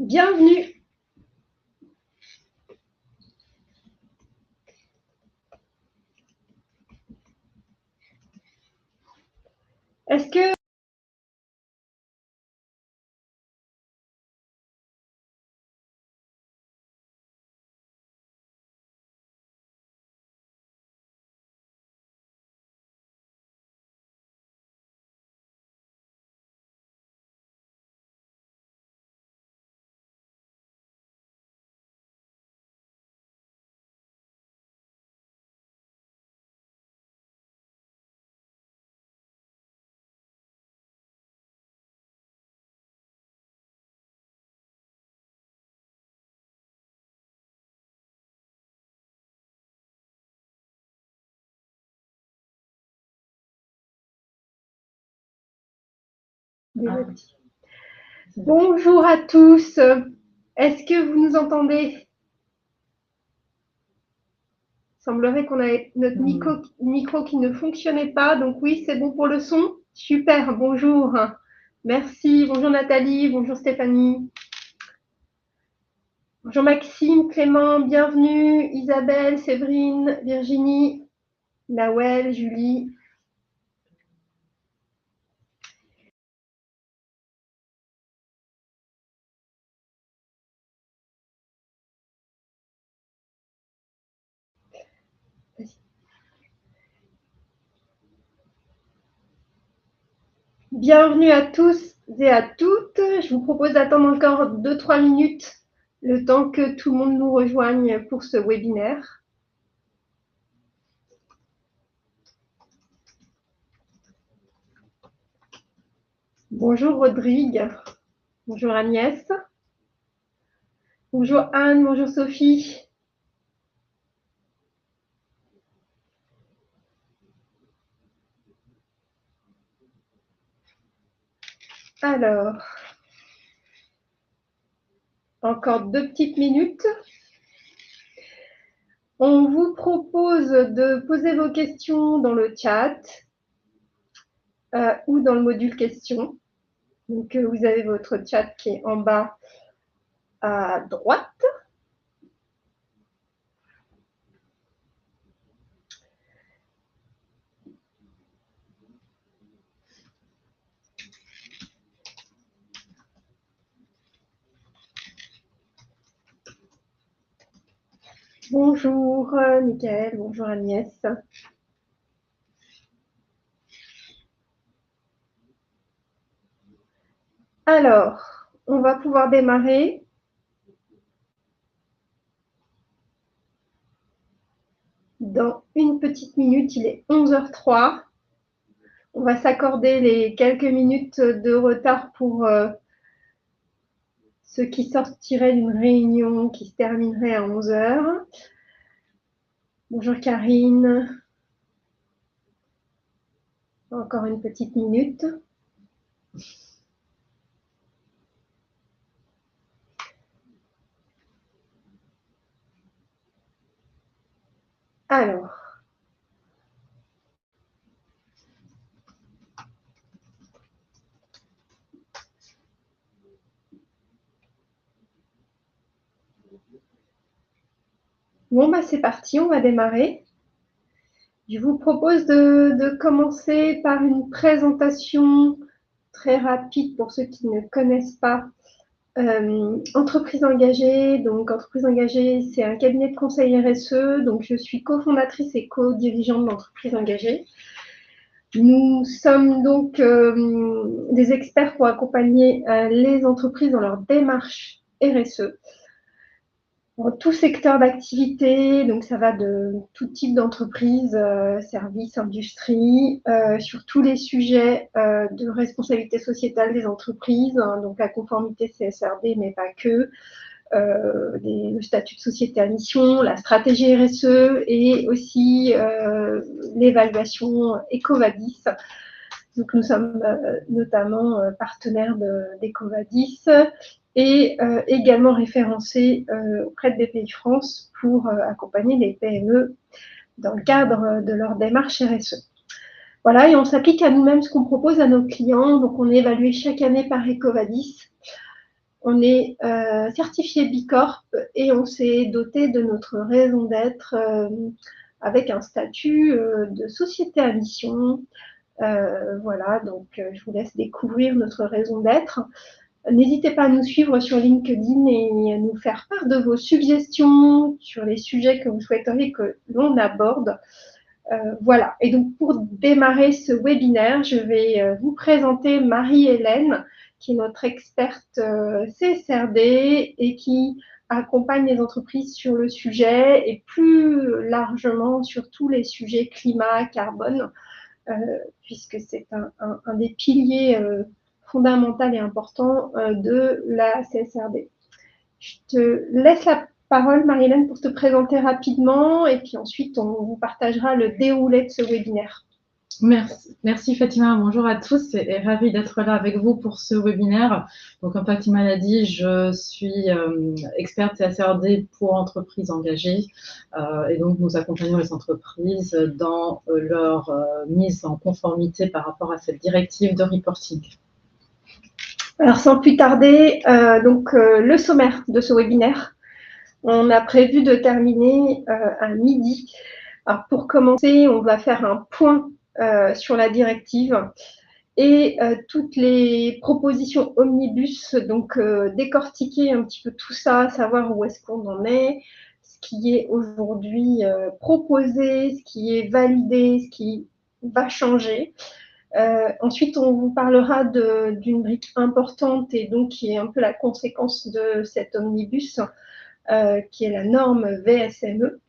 Bienvenue. Est-ce que Bonjour à tous. Est-ce que vous nous entendez? Il semblerait qu'on ait notre micro qui ne fonctionnait pas. Donc oui, c'est bon pour le son. Super, bonjour. Merci. Bonjour Nathalie, bonjour Stéphanie. Bonjour Maxime, Clément, bienvenue. Isabelle, Séverine, Virginie, Nawel, Julie. Bienvenue à tous et à toutes. Je vous propose d'attendre encore 2-3 minutes le temps que tout le monde nous rejoigne pour ce webinaire. Bonjour Rodrigue, bonjour Agnès, bonjour Anne, bonjour Sophie. Alors, encore 2 petites minutes. On vous propose de poser vos questions dans le chat ou dans le module questions. Donc, vous avez votre chat qui est en bas à droite. Bonjour Michael, bonjour Agnès. Alors, on va pouvoir démarrer. Dans une petite minute, il est 11h03. On va s'accorder les quelques minutes de retard pour ceux qui sortiraient d'une réunion qui se terminerait à 11h. Bonjour Karine. Encore une petite minute. Alors. Bon, bah c'est parti, on va démarrer. Je vous propose de commencer par une présentation très rapide pour ceux qui ne connaissent pas Entreprise engagée. Donc, Entreprise engagée, c'est un cabinet de conseil RSE. Donc, je suis cofondatrice et co-dirigeante d'Entreprise engagée. Nous sommes donc des experts pour accompagner les entreprises dans leur démarche RSE. Dans tout secteur d'activité, donc ça va de tout type d'entreprise, services, industrie, sur tous les sujets de responsabilité sociétale des entreprises, hein, donc la conformité CSRD, mais pas que, le statut de société à mission, la stratégie RSE et aussi l'évaluation EcoVadis. Donc nous sommes notamment partenaires d'EcoVadis et également référencés auprès de BPI-France pour accompagner les PME dans le cadre de leur démarche RSE. Voilà, et on s'applique à nous-mêmes ce qu'on propose à nos clients. Donc on est évalué chaque année par EcoVadis On est certifié Bicorp et on s'est doté de notre raison d'être avec un statut de société à mission. Voilà, donc je vous laisse découvrir notre raison d'être. N'hésitez pas à nous suivre sur LinkedIn et à nous faire part de vos suggestions sur les sujets que vous souhaiteriez que l'on aborde. Voilà, et donc pour démarrer ce webinaire, je vais vous présenter Marie-Hélène, qui est notre experte CSRD et qui accompagne les entreprises sur le sujet et plus largement sur tous les sujets climat, carbone, puisque c'est un des piliers fondamentaux et importants de la CSRD. Je te laisse la parole, Marie-Hélène, pour te présenter rapidement et puis ensuite, on vous partagera le déroulé de ce webinaire. Merci Fatima, bonjour à tous et ravie d'être là avec vous pour ce webinaire. Donc comme Fatima l'a dit, je suis experte CSRD pour entreprises engagées et donc nous accompagnons les entreprises dans leur mise en conformité par rapport à cette directive de reporting. Alors sans plus tarder, le sommaire de ce webinaire, on a prévu de terminer à midi. Alors pour commencer, on va faire un point sur la directive et toutes les propositions omnibus, donc décortiquer un petit peu tout ça, savoir où est-ce qu'on en est, ce qui est aujourd'hui proposé, ce qui est validé, ce qui va changer. Ensuite, on vous parlera d'une brique importante et donc qui est un peu la conséquence de cet omnibus, qui est la norme VSME.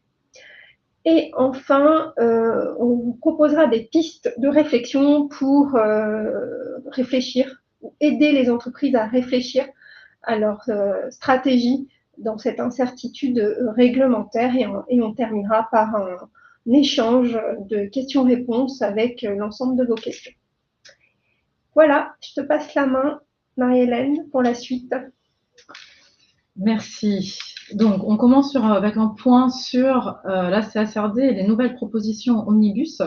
Et enfin, on vous proposera des pistes de réflexion pour réfléchir, ou aider les entreprises à réfléchir à leur stratégie dans cette incertitude réglementaire. Et on terminera par un échange de questions-réponses avec l'ensemble de vos questions. Voilà, je te passe la main, Marie-Hélène, pour la suite. Merci. Donc, on commence avec un point sur la CSRD et les nouvelles propositions omnibus.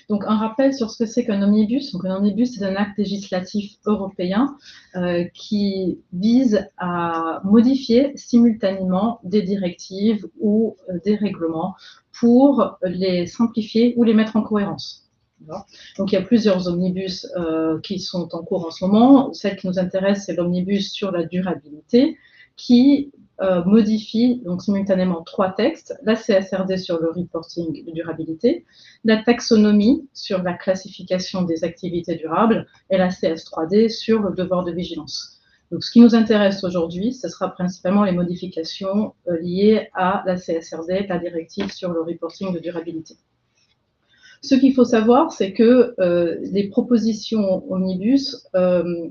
Donc, un rappel sur ce que c'est qu'un omnibus. Donc, un omnibus, c'est un acte législatif européen qui vise à modifier simultanément des directives ou des règlements pour les simplifier ou les mettre en cohérence. Donc, il y a plusieurs omnibus qui sont en cours en ce moment. Celle qui nous intéresse, c'est l'omnibus sur la durabilité, qui modifie donc simultanément 3 textes, la CSRD sur le reporting de durabilité, la taxonomie sur la classification des activités durables et la CS3D sur le devoir de vigilance. Donc, ce qui nous intéresse aujourd'hui, ce sera principalement les modifications liées à la CSRD, la directive sur le reporting de durabilité. Ce qu'il faut savoir, c'est que les propositions omnibus, on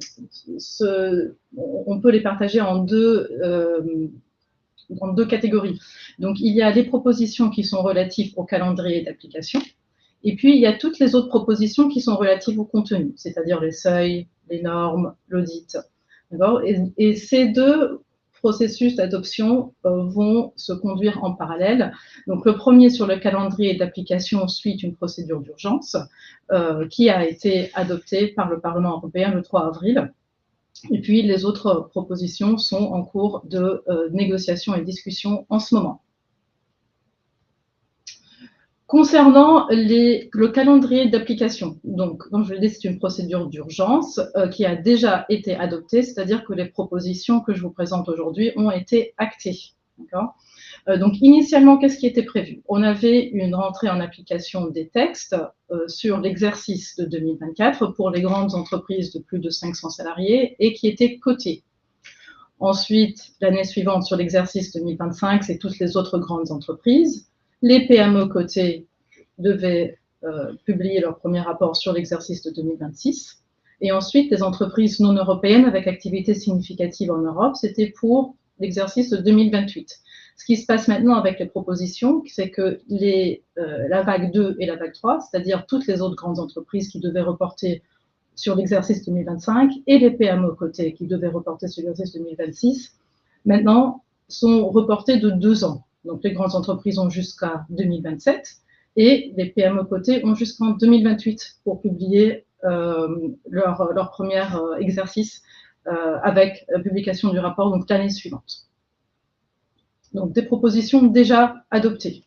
peut les partager en deux catégories. Donc, il y a les propositions qui sont relatives au calendrier d'application, et puis il y a toutes les autres propositions qui sont relatives au contenu, c'est-à-dire les seuils, les normes, l'audit. Et ces deux processus d'adoption vont se conduire en parallèle. Donc, le premier sur le calendrier d'application suit une procédure d'urgence qui a été adoptée par le Parlement européen le 3 avril. Et puis, les autres propositions sont en cours de négociation et discussion en ce moment. Concernant le calendrier d'application, donc, comme je l'ai dit, c'est une procédure d'urgence qui a déjà été adoptée, c'est-à-dire que les propositions que je vous présente aujourd'hui ont été actées. Donc, initialement, qu'est-ce qui était prévu? On avait une rentrée en application des textes sur l'exercice de 2024 pour les grandes entreprises de plus de 500 salariés et qui étaient cotées. Ensuite, l'année suivante, sur l'exercice 2025, c'est toutes les autres grandes entreprises. Les PME cotées devaient publier leur premier rapport sur l'exercice de 2026. Et ensuite, les entreprises non européennes avec activité significative en Europe, c'était pour l'exercice de 2028. Ce qui se passe maintenant avec les propositions, c'est que la vague 2 et la vague 3, c'est-à-dire toutes les autres grandes entreprises qui devaient reporter sur l'exercice 2025 et les PME cotées qui devaient reporter sur l'exercice 2026, maintenant sont reportées de 2 ans. Donc, les grandes entreprises ont jusqu'à 2027 et les PME cotées ont jusqu'en 2028 pour publier leur premier exercice avec publication du rapport donc l'année suivante. Donc des propositions déjà adoptées.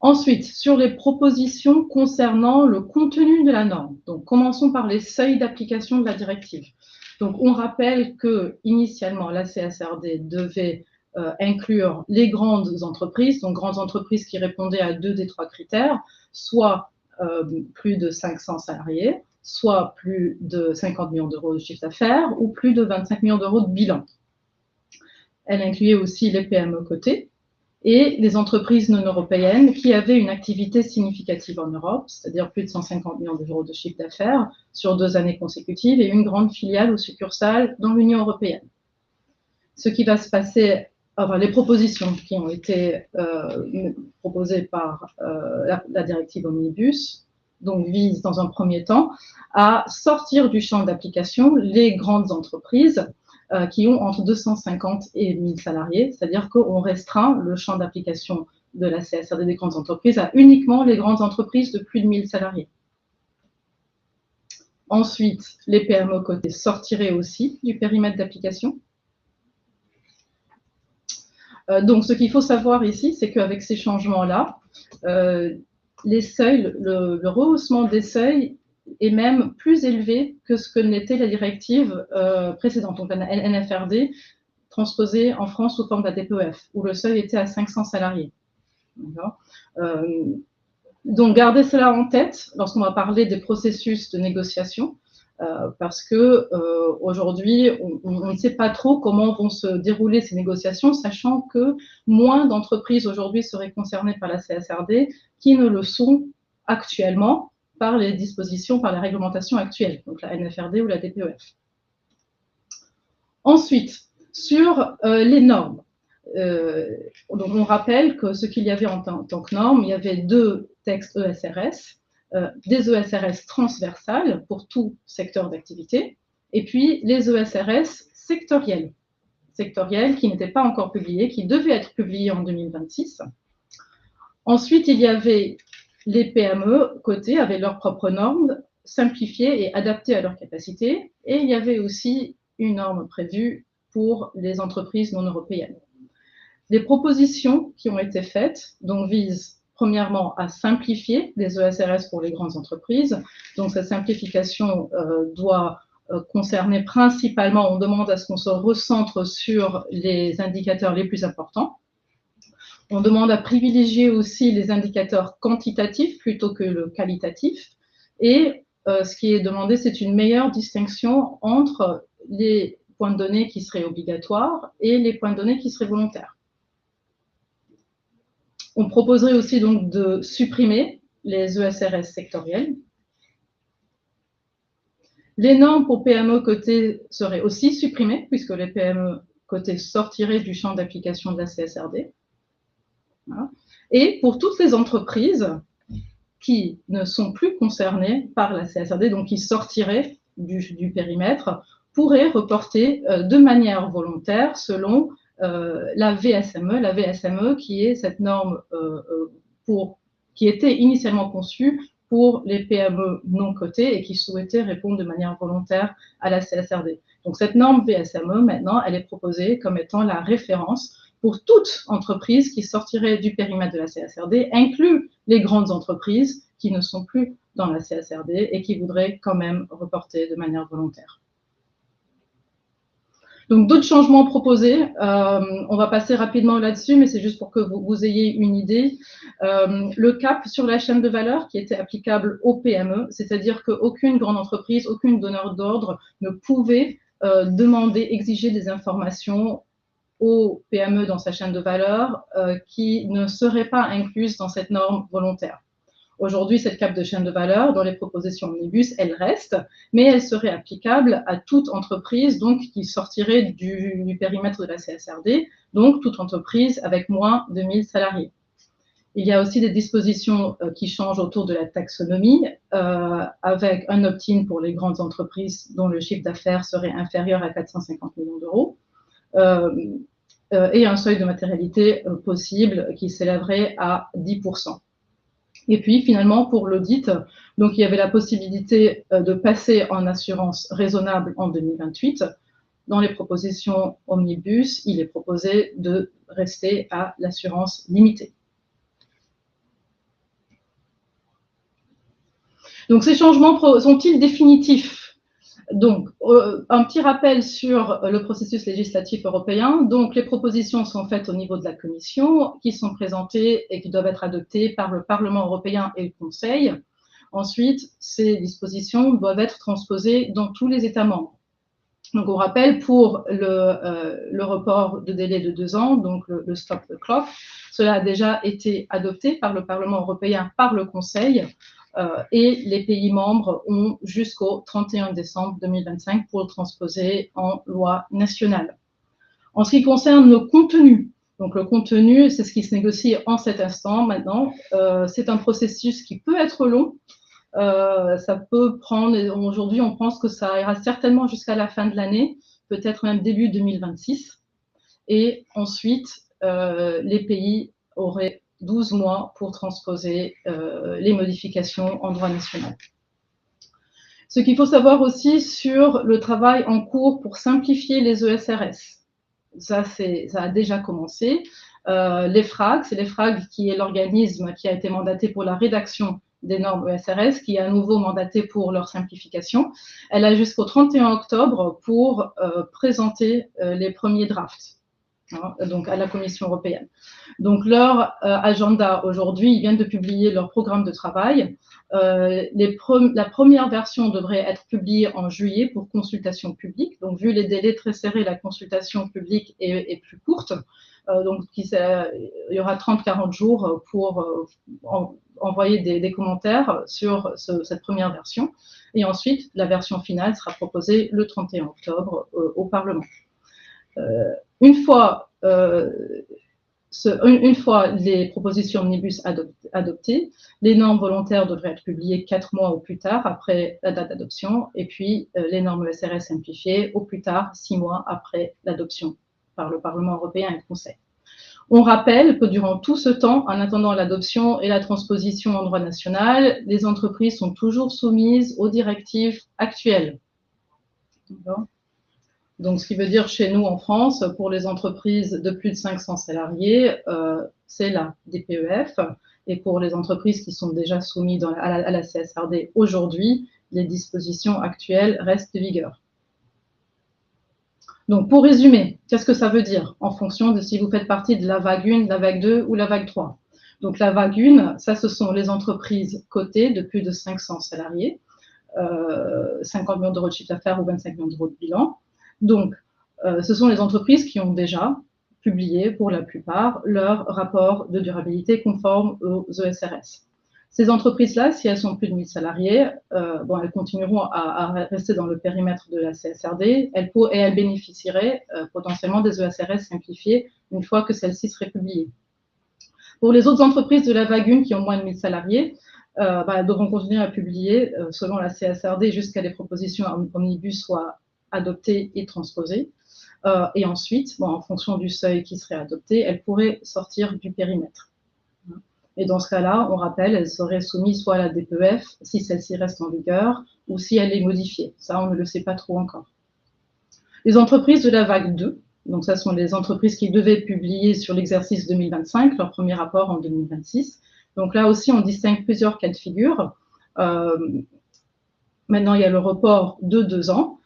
Ensuite, sur les propositions concernant le contenu de la norme. Donc commençons par les seuils d'application de la directive. Donc on rappelle que initialement la CSRD devait inclure les grandes entreprises, donc grandes entreprises qui répondaient à 2 des 3 critères, soit plus de 500 salariés, soit plus de 50 millions d'euros de chiffre d'affaires ou plus de 25 millions d'euros de bilan. Elle incluait aussi les PME cotées et les entreprises non européennes qui avaient une activité significative en Europe, c'est-à-dire plus de 150 millions d'euros de chiffre d'affaires sur 2 années consécutives et une grande filiale ou succursale dans l'Union européenne. Ce qui va se passer, enfin, les propositions qui ont été proposées par la directive Omnibus, donc visent dans un premier temps à sortir du champ d'application les grandes entreprises qui ont entre 250 et 1000 salariés, c'est-à-dire qu'on restreint le champ d'application de la CSRD des grandes entreprises à uniquement les grandes entreprises de plus de 1000 salariés. Ensuite, les PME cotées sortiraient aussi du périmètre d'application. Donc, ce qu'il faut savoir ici, c'est qu'avec ces changements-là, les seuils, le rehaussement des seuils est même plus élevé que ce que n'était la directive précédente, donc la NFRD, transposée en France sous forme de la DPEF, où le seuil était à 500 salariés. Donc, gardez cela en tête lorsqu'on va parler des processus de négociation, parce que aujourd'hui, on ne sait pas trop comment vont se dérouler ces négociations, sachant que moins d'entreprises aujourd'hui seraient concernées par la CSRD qui ne le sont actuellement par les dispositions, par la réglementation actuelle, donc la NFRD ou la DPEF. Ensuite, sur les normes. Donc on rappelle que ce qu'il y avait en tant que normes, il y avait 2 textes ESRS, des ESRS transversales pour tout secteur d'activité, et puis les ESRS sectoriels qui n'étaient pas encore publiés, qui devaient être publiés en 2026. Ensuite, il y avait les PME cotées avec leurs propres normes simplifiées et adaptées à leur capacité, et il y avait aussi une norme prévue pour les entreprises non européennes. Les propositions qui ont été faites donc visent premièrement à simplifier les ESRS pour les grandes entreprises. Donc cette simplification doit concerner principalement, on demande à ce qu'on se recentre sur les indicateurs les plus importants. On demande à privilégier aussi les indicateurs quantitatifs plutôt que le qualitatif. Et ce qui est demandé, c'est une meilleure distinction entre les points de données qui seraient obligatoires et les points de données qui seraient volontaires. On proposerait aussi donc de supprimer les ESRS sectoriels. Les normes pour PME cotées seraient aussi supprimées, puisque les PME cotées sortiraient du champ d'application de la CSRD. Voilà. Et pour toutes les entreprises qui ne sont plus concernées par la CSRD, donc qui sortiraient du périmètre, pourraient reporter de manière volontaire selon la VSME qui est cette norme qui était initialement conçue pour les PME non cotées et qui souhaitaient répondre de manière volontaire à la CSRD. Donc cette norme VSME, maintenant, elle est proposée comme étant la référence pour toute entreprise qui sortirait du périmètre de la CSRD, inclus les grandes entreprises qui ne sont plus dans la CSRD et qui voudraient quand même reporter de manière volontaire. Donc, d'autres changements proposés, on va passer rapidement là-dessus, mais c'est juste pour que vous ayez une idée. Le cap sur la chaîne de valeur qui était applicable aux PME, c'est-à-dire qu'aucune grande entreprise, aucune donneur d'ordre ne pouvait demander, exiger des informations aux PME dans sa chaîne de valeur qui ne seraient pas incluses dans cette norme volontaire. Aujourd'hui, cette cape de chaîne de valeur, dans les propositions Omnibus, elle reste, mais elle serait applicable à toute entreprise donc, qui sortirait du périmètre de la CSRD, donc toute entreprise avec moins de 1000 salariés. Il y a aussi des dispositions qui changent autour de la taxonomie, avec un opt-in pour les grandes entreprises dont le chiffre d'affaires serait inférieur à 450 millions d'euros, et un seuil de matérialité possible qui s'élèverait à 10%. Et puis finalement, pour l'audit, donc il y avait la possibilité de passer en assurance raisonnable en 2028. Dans les propositions omnibus, il est proposé de rester à l'assurance limitée. Donc ces changements sont-ils définitifs? Donc, un petit rappel sur le processus législatif européen. Donc, les propositions sont faites au niveau de la Commission, qui sont présentées et qui doivent être adoptées par le Parlement européen et le Conseil. Ensuite, ces dispositions doivent être transposées dans tous les États membres. Donc, on rappelle, pour le report de délai de 2 ans, donc le stop the clock, cela a déjà été adopté par le Parlement européen, par le Conseil, et les pays membres ont jusqu'au 31 décembre 2025 pour le transposer en loi nationale. En ce qui concerne le contenu, donc le contenu, c'est ce qui se négocie en cet instant maintenant. C'est un processus qui peut être long. Ça peut prendre, aujourd'hui on pense que ça ira certainement jusqu'à la fin de l'année, peut-être même début 2026. Et ensuite, les pays auraient 12 mois pour transposer les modifications en droit national. Ce qu'il faut savoir aussi sur le travail en cours pour simplifier les ESRS. Ça a déjà commencé. L'EFRAG, c'est l'EFRAG qui est l'organisme qui a été mandaté pour la rédaction des normes ESRS, qui est à nouveau mandaté pour leur simplification. Elle a jusqu'au 31 octobre pour présenter les premiers drafts, donc à la Commission européenne. Donc leur agenda aujourd'hui, ils viennent de publier leur programme de travail. La première version devrait être publiée en juillet pour consultation publique. Donc vu les délais très serrés, la consultation publique est plus courte. Donc il y aura 30-40 jours pour envoyer des commentaires sur cette première version. Et ensuite, la version finale sera proposée le 31 octobre au Parlement. Une fois les propositions omnibus adoptées, les normes volontaires devraient être publiées 4 mois au plus tard après la date d'adoption, et puis les normes ESRS simplifiées au plus tard 6 mois après l'adoption par le Parlement européen et le Conseil. On rappelle que durant tout ce temps, en attendant l'adoption et la transposition en droit national, les entreprises sont toujours soumises aux directives actuelles. Donc, ce qui veut dire chez nous en France, pour les entreprises de plus de 500 salariés, c'est la DPEF. Et pour les entreprises qui sont déjà soumises à la CSRD aujourd'hui, les dispositions actuelles restent de vigueur. Donc, pour résumer, qu'est-ce que ça veut dire en fonction de si vous faites partie de la vague 1, la vague 2 ou la vague 3? Donc, la vague 1, ça, ce sont les entreprises cotées de plus de 500 salariés, 50 millions d'euros de chiffre d'affaires ou 25 millions d'euros de bilan. Donc, ce sont les entreprises qui ont déjà publié, pour la plupart, leur rapport de durabilité conforme aux ESRS. Ces entreprises-là, si elles sont plus de 1000 salariés, elles continueront à rester dans le périmètre de la CSRD et elles bénéficieraient potentiellement des ESRS simplifiés une fois que celles-ci seraient publiées. Pour les autres entreprises de la vague 1 qui ont moins de 1000 salariés, elles devront continuer à publier selon la CSRD jusqu'à les propositions omnibus soient adoptées et transposées. Et ensuite, en fonction du seuil qui serait adopté, elles pourraient sortir du périmètre. Et dans ce cas-là, on rappelle, elles seraient soumises soit à la DPEF, si celle-ci reste en vigueur, ou si elle est modifiée. Ça, on ne le sait pas trop encore. Les entreprises de la vague 2, donc ça sont les entreprises qui devaient publier sur l'exercice 2025, leur premier rapport en 2026. Donc là aussi, on distingue plusieurs cas de figure. Maintenant, il y a le report de 2 ans,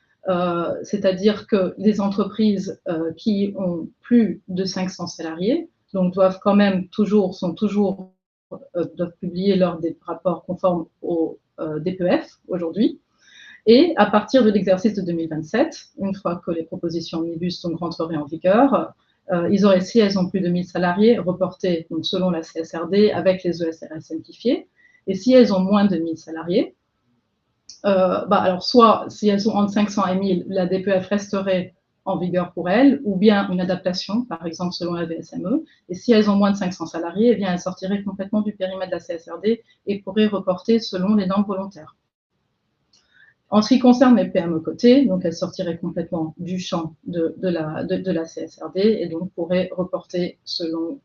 c'est-à-dire que les entreprises qui ont plus de 500 salariés, donc doivent publier leurs rapports conformes au DPEF aujourd'hui. Et à partir de l'exercice de 2027, une fois que les propositions omnibus rentreraient en vigueur, ils auraient, si elles ont plus de 1000 salariés, reporté donc selon la CSRD avec les ESRS simplifiés. Et si elles ont moins de 1000 salariés, alors soit si elles ont entre 500 et 1000, la DPEF resterait en vigueur pour elles, ou bien une adaptation, par exemple selon la VSME. Et si elles ont moins de 500 salariés, eh bien, elles sortiraient complètement du périmètre de la CSRD et pourraient reporter selon les normes volontaires. En ce qui concerne les PME cotées, donc elles sortiraient complètement du champ de la CSRD et donc pourraient reporter selon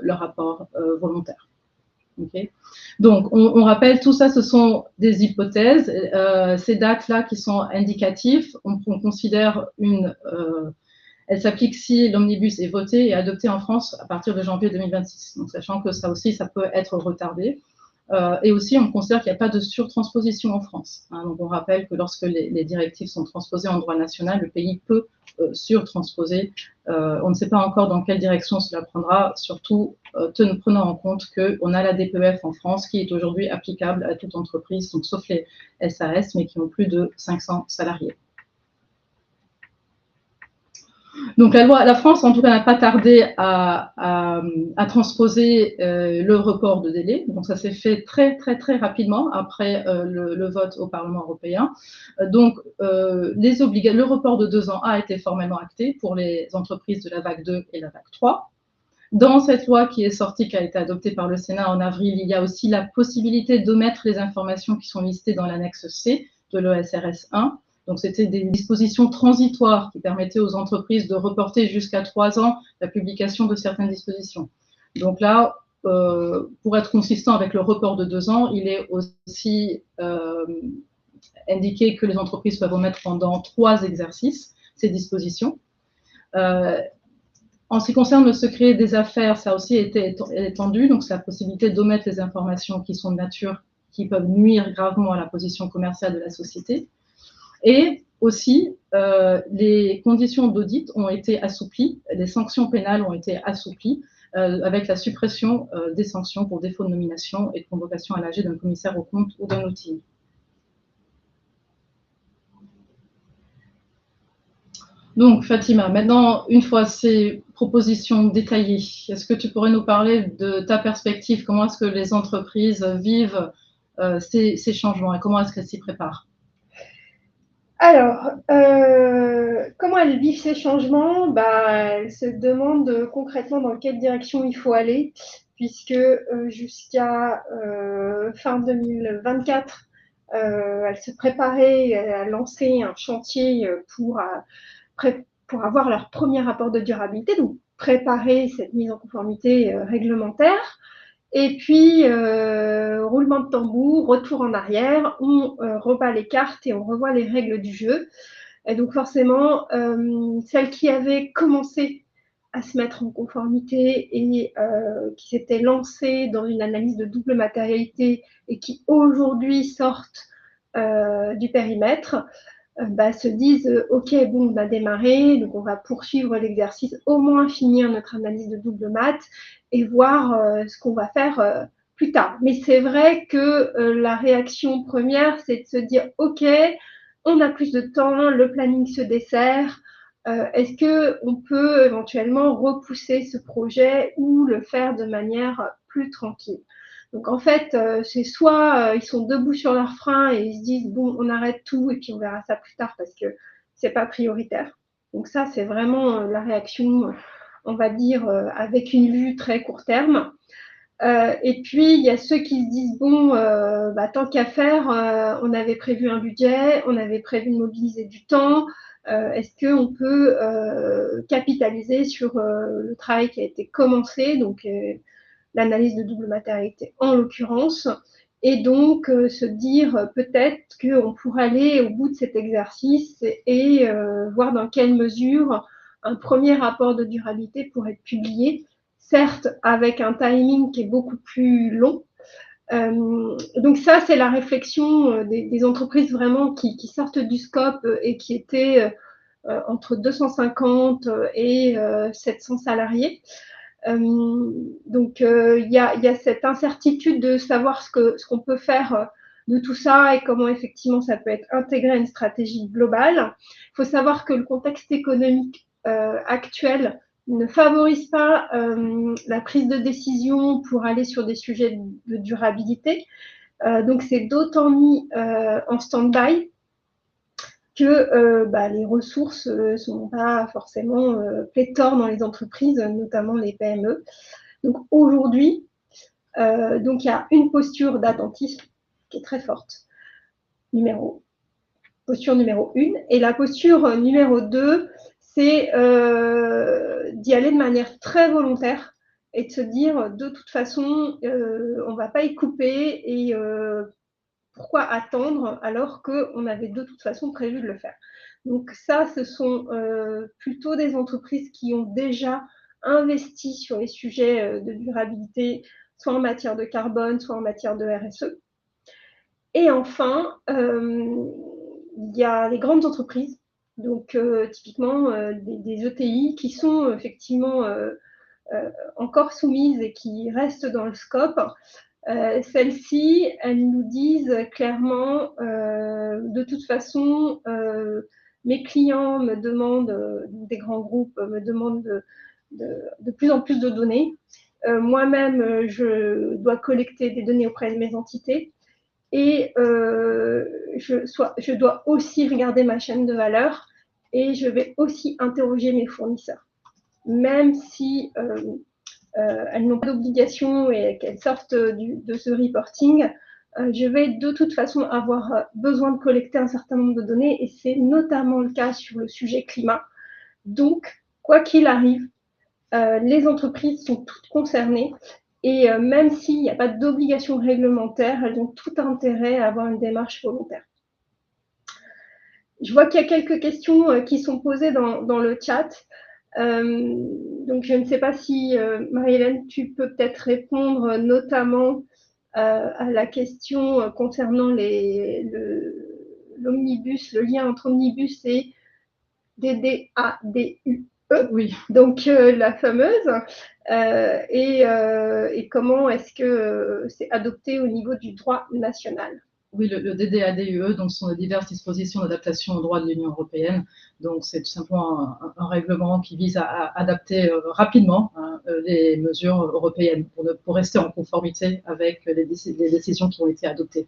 leur rapport volontaire. Okay. Donc, on rappelle, tout ça, ce sont des hypothèses. Ces dates-là qui sont indicatives, on considère elle s'applique si l'omnibus est voté et adopté en France à partir de janvier 2026. Donc, sachant que ça aussi, ça peut être retardé. Et aussi, on considère qu'il n'y a pas de surtransposition en France. Donc, on rappelle que lorsque les directives sont transposées en droit national, le pays peut surtransposer. On ne sait pas encore dans quelle direction cela prendra, surtout prenant en compte qu'on a la DPEF en France qui est aujourd'hui applicable à toute entreprise, donc sauf les SAS, mais qui ont plus de 500 salariés. Donc la France, en tout cas, n'a pas tardé à transposer le report de délai. Donc ça s'est fait très très très rapidement après le vote au Parlement européen. Donc le report de 2 ans a été formellement acté pour les entreprises de la vague 2 et la vague 3. Dans cette loi qui est sortie, qui a été adoptée par le Sénat en avril, il y a aussi la possibilité d'omettre les informations qui sont listées dans l'annexe C de l'ESRS 1. Donc, c'était des dispositions transitoires qui permettaient aux entreprises de reporter jusqu'à 3 ans la publication de certaines dispositions. Donc là, pour être consistant avec le report de 2 ans, il est aussi indiqué que les entreprises peuvent omettre pendant 3 exercices ces dispositions. En ce qui concerne le secret des affaires, ça a aussi été étendu, donc c'est la possibilité d'omettre les informations qui sont de nature, qui peuvent nuire gravement à la position commerciale de la société. Et aussi, les conditions d'audit ont été assouplies, les sanctions pénales ont été assouplies, avec la suppression des sanctions pour défaut de nomination et de convocation à l'AG d'un commissaire aux comptes ou d'un outil. Donc, Fatima, maintenant, une fois ces propositions détaillées, est-ce que tu pourrais nous parler de ta perspective? Comment est-ce que les entreprises vivent ces changements et comment est-ce qu'elles s'y préparent? Alors, comment elles vivent ces changements? Elles se demandent concrètement dans quelle direction il faut aller, puisque jusqu'à fin 2024, elles se préparaient à lancer un chantier pour avoir leur premier rapport de durabilité, donc préparer cette mise en conformité réglementaire. Et puis, roulement de tambour, retour en arrière, on rebat les cartes et on revoit les règles du jeu. Et donc forcément, celles qui avaient commencé à se mettre en conformité et qui s'étaient lancées dans une analyse de double matérialité et qui aujourd'hui sortent du périmètre, se disent ok, bon, on a démarré, donc on va poursuivre l'exercice, au moins finir notre analyse de double mat et voir ce qu'on va faire plus tard. Mais c'est vrai que la réaction première, c'est de se dire ok, on a plus de temps, le planning se dessert. Est-ce qu'on peut éventuellement repousser ce projet ou le faire de manière plus tranquille? Donc en fait, c'est soit ils sont debout sur leurs freins et ils se disent bon, on arrête tout et puis on verra ça plus tard parce que c'est pas prioritaire. Donc ça, c'est vraiment la réaction, on va dire, avec une vue très court terme. Et puis il y a ceux qui se disent bon, tant qu'à faire, on avait prévu un budget, on avait prévu de mobiliser du temps. Est-ce qu'on peut capitaliser sur le travail qui a été commencé, donc l'analyse de double matérialité en l'occurrence, et donc se dire peut-être qu'on pourrait aller au bout de cet exercice et voir dans quelle mesure un premier rapport de durabilité pourrait être publié, certes avec un timing qui est beaucoup plus long. Donc ça, c'est la réflexion des entreprises vraiment qui sortent du scope et qui étaient entre 250 et 700 salariés. Donc, il y a cette incertitude de savoir ce qu'on peut faire de tout ça et comment effectivement ça peut être intégré à une stratégie globale. Il faut savoir que le contexte économique actuel ne favorise pas la prise de décision pour aller sur des sujets de durabilité. Donc, c'est d'autant mis en stand-by que les ressources ne sont pas forcément pléthores dans les entreprises, notamment les PME. Donc aujourd'hui, il y a une posture d'attentisme qui est très forte, posture numéro 1. Et la posture numéro 2, c'est d'y aller de manière très volontaire et de se dire de toute façon, on ne va pas y couper et pourquoi attendre alors qu'on avait de toute façon prévu de le faire. Donc ça, ce sont plutôt des entreprises qui ont déjà investi sur les sujets de durabilité, soit en matière de carbone, soit en matière de RSE. Et enfin, il y a les grandes entreprises, donc typiquement des ETI qui sont effectivement encore soumises et qui restent dans le scope. Celles-ci, elles nous disent clairement, de toute façon, mes clients me demandent, des grands groupes me demandent de plus en plus de données. Moi-même, je dois collecter des données auprès de mes entités et je dois aussi regarder ma chaîne de valeur et je vais aussi interroger mes fournisseurs. Même si elles n'ont pas d'obligation et qu'elles sortent de ce reporting, je vais de toute façon avoir besoin de collecter un certain nombre de données et c'est notamment le cas sur le sujet climat. Donc, quoi qu'il arrive, les entreprises sont toutes concernées et même s'il n'y a pas d'obligation réglementaire, elles ont tout intérêt à avoir une démarche volontaire. Je vois qu'il y a quelques questions qui sont posées dans le chat. Donc, je ne sais pas si, Marie-Hélène, tu peux peut-être répondre notamment à la question concernant l'omnibus, le lien entre omnibus et DDADUE, Oui. donc la fameuse, et comment est-ce que c'est adopté au niveau du droit national. Oui, le DDADUE, donc, sont les diverses dispositions d'adaptation au droit de l'Union européenne. Donc, c'est tout simplement un règlement qui vise à adapter rapidement les mesures européennes pour rester en conformité avec les décisions qui ont été adoptées.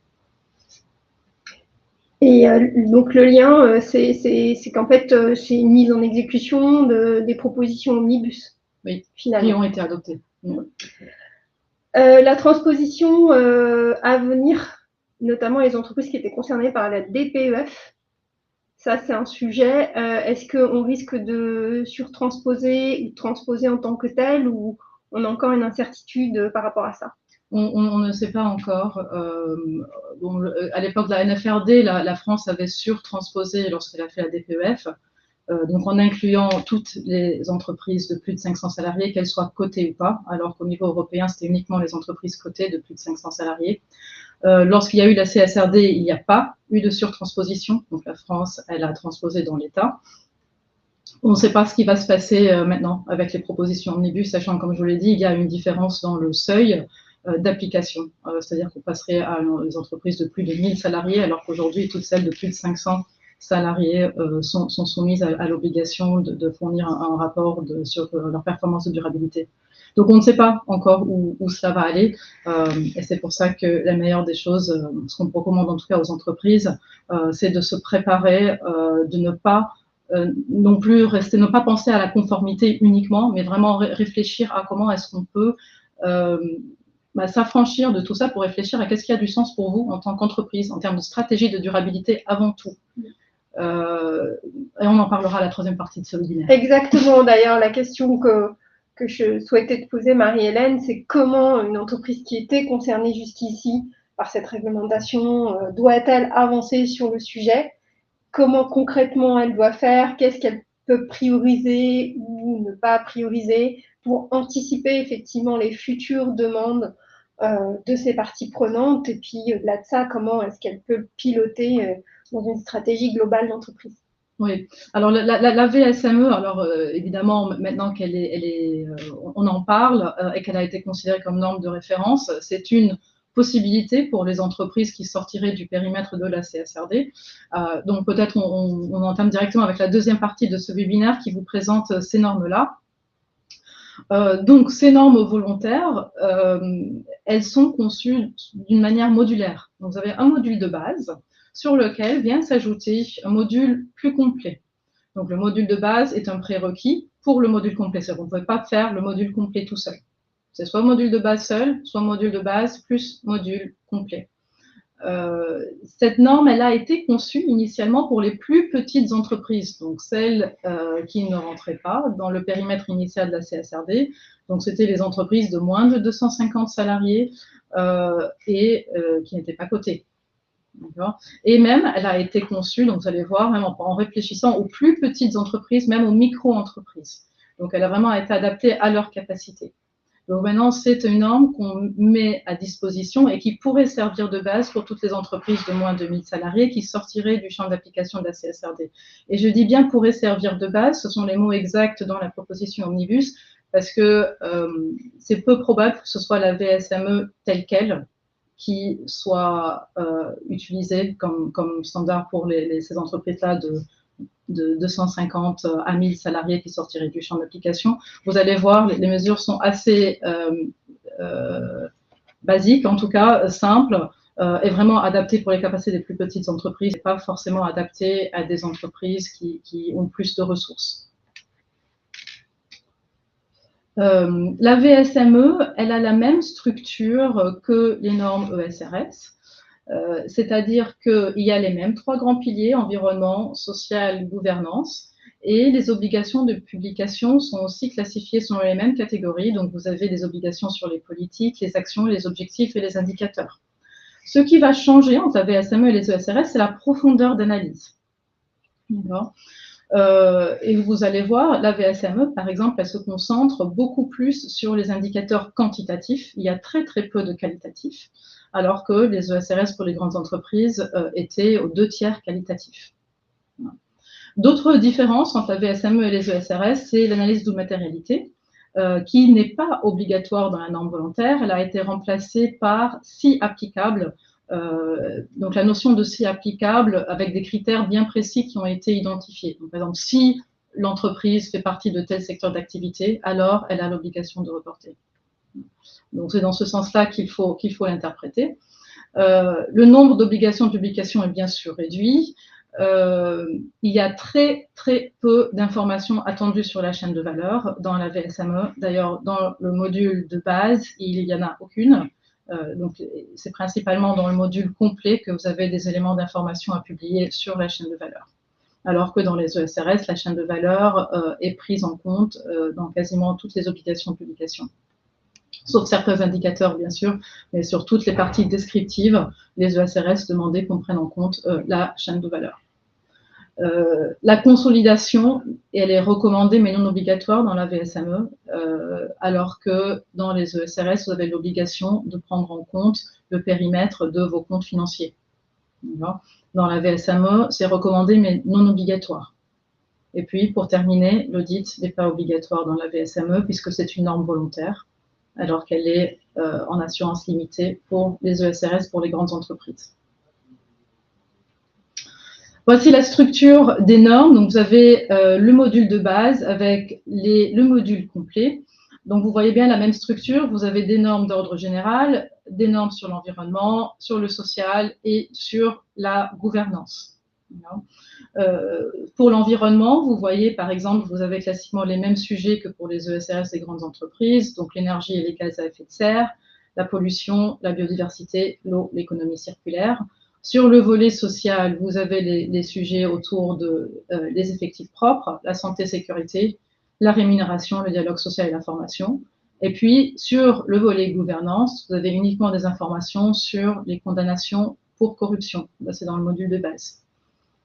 Et donc, le lien, c'est qu'en fait, c'est une mise en exécution des propositions omnibus. Oui, finalement. Qui ont été adoptées. La transposition à venir, notamment les entreprises qui étaient concernées par la DPEF, ça c'est un sujet. Est-ce qu'on risque de surtransposer ou de transposer en tant que tel, ou on a encore une incertitude par rapport à ça? On ne sait pas encore. Bon, à l'époque de la NFRD, la France avait surtransposé lorsqu'elle a fait la DPEF, donc en incluant toutes les entreprises de plus de 500 salariés, qu'elles soient cotées ou pas, alors qu'au niveau européen, c'était uniquement les entreprises cotées de plus de 500 salariés. Lorsqu'il y a eu la CSRD, il n'y a pas eu de surtransposition, donc la France, elle a transposé dans l'État. On ne sait pas ce qui va se passer maintenant avec les propositions omnibus, sachant que, comme je vous l'ai dit, il y a une différence dans le seuil d'application. C'est-à-dire qu'on passerait à les entreprises de plus de 1000 salariés, alors qu'aujourd'hui, toutes celles de plus de 500 salariés sont soumises à l'obligation de fournir un rapport sur leur performance de durabilité. Donc, on ne sait pas encore où cela va aller. Et c'est pour ça que la meilleure des choses, ce qu'on recommande en tout cas aux entreprises, c'est de se préparer, de ne pas non plus rester, ne pas penser à la conformité uniquement, mais vraiment réfléchir à comment est-ce qu'on peut s'affranchir de tout ça pour réfléchir à qu'est-ce qui a du sens pour vous en tant qu'entreprise, en termes de stratégie de durabilité avant tout. Et on en parlera à la troisième partie de ce webinaire. Exactement, d'ailleurs, la question que je souhaitais te poser, Marie-Hélène, c'est comment une entreprise qui était concernée jusqu'ici par cette réglementation doit-elle avancer sur le sujet? Comment concrètement elle doit faire? Qu'est-ce qu'elle peut prioriser ou ne pas prioriser pour anticiper effectivement les futures demandes de ces parties prenantes? Et puis, au-delà de ça, comment est-ce qu'elle peut piloter dans une stratégie globale d'entreprise? Oui, alors la VSME, alors évidemment, maintenant on en parle et qu'elle a été considérée comme norme de référence, c'est une possibilité pour les entreprises qui sortiraient du périmètre de la CSRD. Donc peut-être on entame directement avec la deuxième partie de ce webinaire qui vous présente ces normes-là. Donc ces normes volontaires, elles sont conçues d'une manière modulaire. Donc vous avez un module de base sur lequel vient s'ajouter un module plus complet. Donc le module de base est un prérequis pour le module complet. Vous ne pouvez pas faire le module complet tout seul. C'est soit module de base seul, soit module de base plus module complet. Cette norme, elle a été conçue initialement pour les plus petites entreprises, donc celles qui ne rentraient pas dans le périmètre initial de la CSRD. Donc, c'était les entreprises de moins de 250 salariés et qui n'étaient pas cotées. Et même, elle a été conçue, donc vous allez voir, même en réfléchissant aux plus petites entreprises, même aux micro-entreprises. Donc, elle a vraiment été adaptée à leur capacité. Donc maintenant, c'est une norme qu'on met à disposition et qui pourrait servir de base pour toutes les entreprises de moins de 1000 salariés qui sortiraient du champ d'application de la CSRD. Et je dis bien pourrait servir de base, ce sont les mots exacts dans la proposition Omnibus, parce que c'est peu probable que ce soit la VSME telle qu'elle qui soit utilisée comme standard pour ces entreprises-là de 250 à 1000 salariés qui sortiraient du champ d'application. Vous allez voir, les mesures sont assez basiques, en tout cas simples, et vraiment adaptées pour les capacités des plus petites entreprises, et pas forcément adaptées à des entreprises qui ont plus de ressources. La VSME, elle a la même structure que les normes ESRS. C'est-à-dire qu'il y a les mêmes 3 grands piliers, environnement, social, gouvernance, et les obligations de publication sont aussi classifiées selon les mêmes catégories. Donc, vous avez des obligations sur les politiques, les actions, les objectifs et les indicateurs. Ce qui va changer entre la VSME et les ESRS, c'est la profondeur d'analyse. Et vous allez voir, la VSME, par exemple, elle se concentre beaucoup plus sur les indicateurs quantitatifs. Il y a très, très peu de qualitatifs, alors que les ESRS pour les grandes entreprises étaient aux 2/3 qualitatifs. D'autres différences entre la VSME et les ESRS, c'est l'analyse de matérialité, qui n'est pas obligatoire dans la norme volontaire. Elle a été remplacée par si applicable. Donc la notion de si applicable avec des critères bien précis qui ont été identifiés. Donc, par exemple, si l'entreprise fait partie de tel secteur d'activité, alors elle a l'obligation de reporter. Donc c'est dans ce sens-là qu'il faut l'interpréter. Le nombre d'obligations de publication est bien sûr réduit. Il y a très très peu d'informations attendues sur la chaîne de valeur dans la VSME. D'ailleurs, dans le module de base, il n'y en a aucune. Donc, c'est principalement dans le module complet que vous avez des éléments d'information à publier sur la chaîne de valeur. Alors que dans les ESRS, la chaîne de valeur est prise en compte dans quasiment toutes les obligations de publication. Sauf certains indicateurs, bien sûr, mais sur toutes les parties descriptives, les ESRS demandaient qu'on prenne en compte la chaîne de valeur. La consolidation, elle est recommandée mais non obligatoire dans la VSME, alors que dans les ESRS, vous avez l'obligation de prendre en compte le périmètre de vos comptes financiers. Dans la VSME, c'est recommandé mais non obligatoire. Et puis, pour terminer, l'audit n'est pas obligatoire dans la VSME puisque c'est une norme volontaire, alors qu'elle est en assurance limitée pour les ESRS pour les grandes entreprises. Voici la structure des normes. Donc, vous avez le module de base avec le module complet. Donc, vous voyez bien la même structure. Vous avez des normes d'ordre général, des normes sur l'environnement, sur le social et sur la gouvernance. Pour l'environnement, vous voyez, par exemple, vous avez classiquement les mêmes sujets que pour les ESRS des grandes entreprises, donc l'énergie et les gaz à effet de serre, la pollution, la biodiversité, l'eau, l'économie circulaire. Sur le volet social, vous avez les sujets autour des effectifs propres, la santé-sécurité, la rémunération, le dialogue social et la formation. Et puis, sur le volet gouvernance, vous avez uniquement des informations sur les condamnations pour corruption. C'est dans le module de base.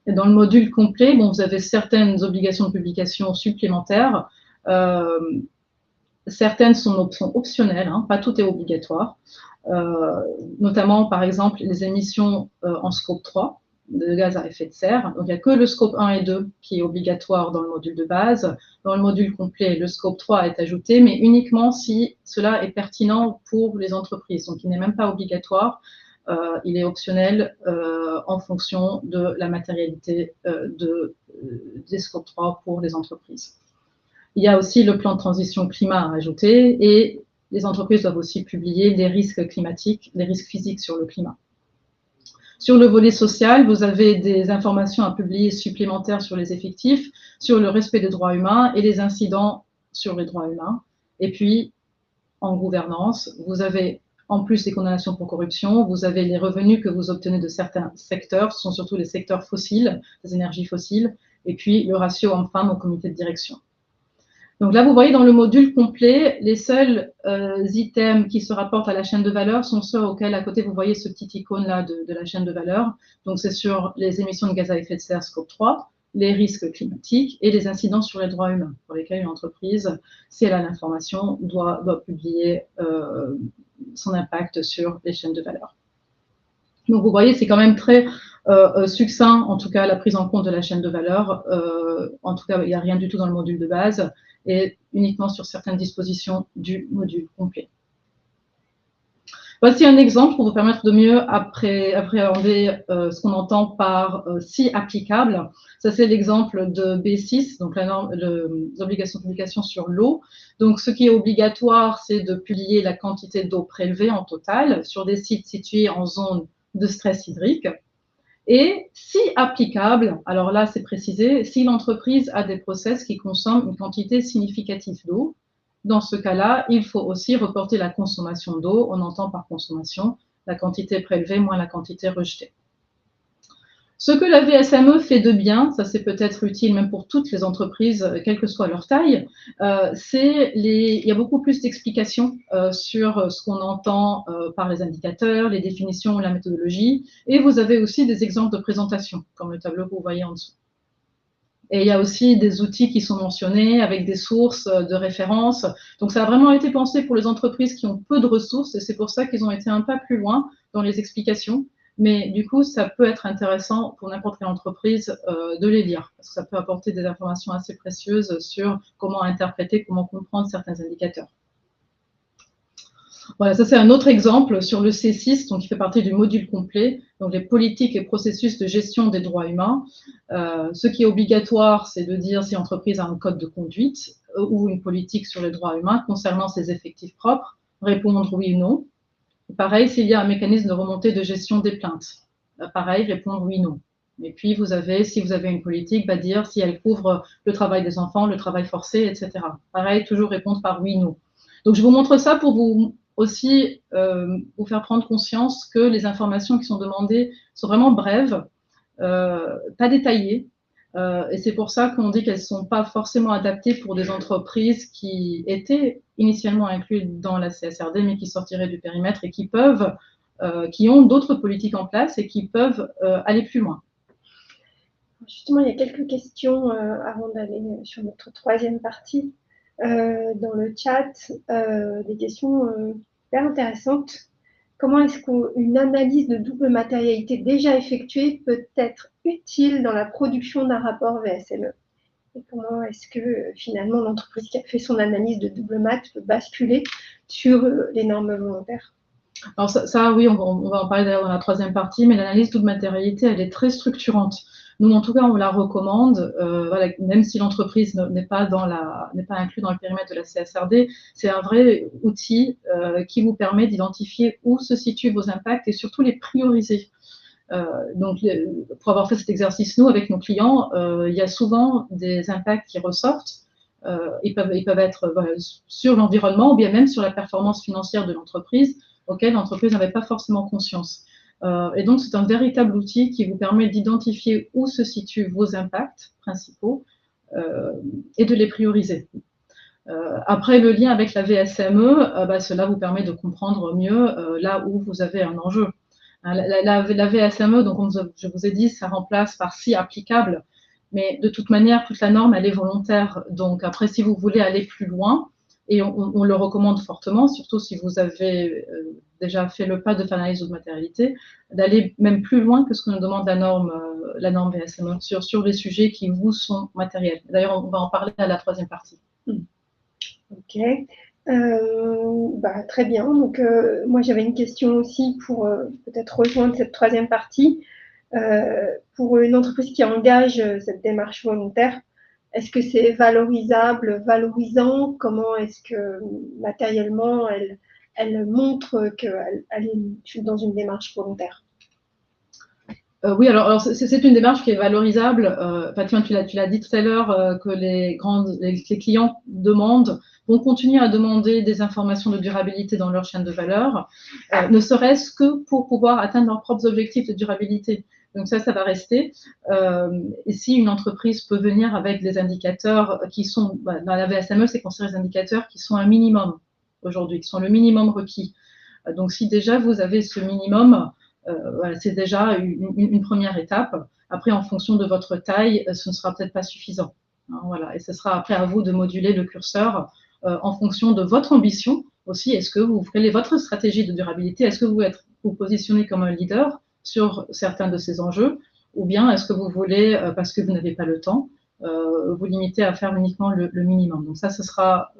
Et dans le module complet, bon, vous avez certaines obligations de publication supplémentaires. Certaines sont optionnelles, hein, pas tout est obligatoire. Notamment, par exemple, les émissions en scope 3 de gaz à effet de serre. Donc, il n'y a que le scope 1 et 2 qui est obligatoire dans le module de base. Dans le module complet, le scope 3 est ajouté, mais uniquement si cela est pertinent pour les entreprises. Donc, il n'est même pas obligatoire. Il est optionnel en fonction de la matérialité des scope 3 pour les entreprises. Il y a aussi le plan de transition climat à ajouter et les entreprises doivent aussi publier les risques climatiques, les risques physiques sur le climat. Sur le volet social, vous avez des informations à publier supplémentaires sur les effectifs, sur le respect des droits humains et les incidents sur les droits humains. Et puis, en gouvernance, vous avez en plus des condamnations pour corruption, vous avez les revenus que vous obtenez de certains secteurs, ce sont surtout les secteurs fossiles, des énergies fossiles, et puis le ratio homme-femme au comité de direction. Donc là, vous voyez dans le module complet, les seuls items qui se rapportent à la chaîne de valeur sont ceux auxquels, à côté, vous voyez ce petit icône-là de la chaîne de valeur. Donc c'est sur les émissions de gaz à effet de serre Scope 3, les risques climatiques et les incidents sur les droits humains, pour lesquels une entreprise, si elle a l'information, doit publier son impact sur les chaînes de valeur. Donc vous voyez, c'est quand même très succinct, en tout cas, la prise en compte de la chaîne de valeur. En tout cas, il n'y a rien du tout dans le module de base et uniquement sur certaines dispositions du module complet. Voici un exemple pour vous permettre de mieux appréhender ce qu'on entend par si applicable. Ça, c'est l'exemple de B6, donc les obligations de publication sur l'eau. Donc, ce qui est obligatoire, c'est de publier la quantité d'eau prélevée en total sur des sites situés en zone de stress hydrique. Et si applicable, alors là, c'est précisé, si l'entreprise a des process qui consomment une quantité significative d'eau, dans ce cas-là, il faut aussi reporter la consommation d'eau. On entend par consommation la quantité prélevée moins la quantité rejetée. Ce que la VSME fait de bien, ça c'est peut-être utile même pour toutes les entreprises, quelle que soit leur taille, il y a beaucoup plus d'explications sur ce qu'on entend par les indicateurs, les définitions, la méthodologie, et vous avez aussi des exemples de présentation, comme le tableau que vous voyez en dessous. Et il y a aussi des outils qui sont mentionnés avec des sources de référence. Donc ça a vraiment été pensé pour les entreprises qui ont peu de ressources, et c'est pour ça qu'ils ont été un pas plus loin dans les explications. Mais du coup, ça peut être intéressant pour n'importe quelle entreprise de les lire, parce que ça peut apporter des informations assez précieuses sur comment interpréter, comment comprendre certains indicateurs. Voilà, ça c'est un autre exemple sur le C6, donc qui fait partie du module complet, donc les politiques et processus de gestion des droits humains. Ce qui est obligatoire, c'est de dire si l'entreprise a un code de conduite ou une politique sur les droits humains concernant ses effectifs propres, répondre oui ou non. Pareil, s'il y a un mécanisme de remontée de gestion des plaintes, pareil, répondre oui, non. Et puis, si vous avez une politique, dire si elle couvre le travail des enfants, le travail forcé, etc. Pareil, toujours répondre par oui, non. Donc, je vous montre ça pour vous aussi vous faire prendre conscience que les informations qui sont demandées sont vraiment brèves, pas détaillées, et c'est pour ça qu'on dit qu'elles ne sont pas forcément adaptées pour des entreprises qui étaient initialement incluses dans la CSRD, mais qui sortiraient du périmètre et qui ont d'autres politiques en place et qui peuvent aller plus loin. Justement, il y a quelques questions avant d'aller sur notre troisième partie dans le chat, des questions hyper intéressantes. Comment est-ce qu'une analyse de double matérialité déjà effectuée peut être utile dans la production d'un rapport VSME? Et comment est-ce que finalement l'entreprise qui a fait son analyse de double mat peut basculer sur les normes volontaires? Alors ça oui, on va en parler d'ailleurs dans la troisième partie, mais l'analyse double matérialité, elle est très structurante. Nous, en tout cas, on la recommande, voilà, même si l'entreprise n'est pas inclue dans le périmètre de la CSRD, c'est un vrai outil qui vous permet d'identifier où se situent vos impacts et surtout les prioriser. Donc, pour avoir fait cet exercice, nous, avec nos clients, il y a souvent des impacts qui ressortent. Ils peuvent être sur l'environnement ou bien même sur la performance financière de l'entreprise, auquel l'entreprise n'avait pas forcément conscience. Et donc, c'est un véritable outil qui vous permet d'identifier où se situent vos impacts principaux et de les prioriser. Après, le lien avec la VSME, cela vous permet de comprendre mieux là où vous avez un enjeu. La VSME, donc je vous ai dit, ça remplace par si applicable, mais de toute manière, toute la norme, elle est volontaire. Donc après, si vous voulez aller plus loin, et on le recommande fortement, surtout si vous avez déjà fait le pas de faire l'analyse de matérialité, d'aller même plus loin que ce que nous demande la norme VSME sur les sujets qui vous sont matériels. D'ailleurs, on va en parler à la troisième partie. Ok, très bien. Donc, moi, j'avais une question aussi pour peut-être rejoindre cette troisième partie. Pour une entreprise qui engage cette démarche volontaire, est-ce que c'est valorisable, valorisant? Comment est-ce que matériellement, elle montre qu'elle est dans une démarche volontaire? Oui, alors c'est une démarche qui est valorisable. Tu l'as dit tout à l'heure, que les clients vont continuer à demander des informations de durabilité dans leur chaîne de valeur, ne serait-ce que pour pouvoir atteindre leurs propres objectifs de durabilité. Donc ça va rester. Et si une entreprise peut venir avec des indicateurs qui sont, dans la VSME, c'est considéré des indicateurs qui sont un minimum aujourd'hui, qui sont le minimum requis. Donc si déjà vous avez ce minimum, voilà, c'est déjà une première étape. Après, en fonction de votre taille, ce ne sera peut-être pas suffisant. Hein, voilà. Et ce sera après à vous de moduler le curseur en fonction de votre ambition aussi. Est-ce que vous ferez votre stratégie de durabilité? Est-ce que vous positionnez comme un leader sur certains de ces enjeux? Ou bien est-ce que vous voulez, parce que vous n'avez pas le temps, vous limiter à faire uniquement le minimum? Donc ça, ce sera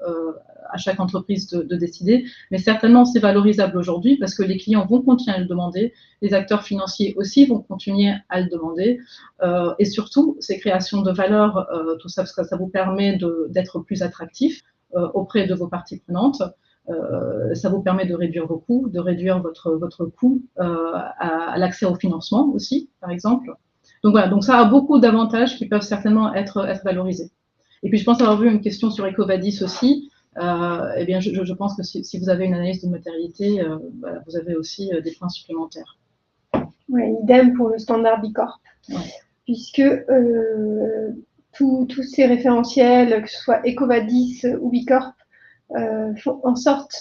à chaque entreprise de décider. Mais certainement, c'est valorisable aujourd'hui parce que les clients vont continuer à le demander, les acteurs financiers aussi vont continuer à le demander. Et surtout, ces créations de valeur, tout ça, parce que ça vous permet d'être plus attractif auprès de vos parties prenantes. Ça vous permet de réduire vos coûts, de réduire votre coût à l'accès au financement aussi, par exemple. Donc voilà, donc ça a beaucoup d'avantages qui peuvent certainement être valorisés. Et puis je pense avoir vu une question sur EcoVadis aussi. Eh bien, je pense que si vous avez une analyse de matérialité, voilà, vous avez aussi des points supplémentaires. Ouais, idem pour le standard Bicorp. Ouais. Puisque tous ces référentiels, que ce soit EcoVadis ou Bicorp, font en sorte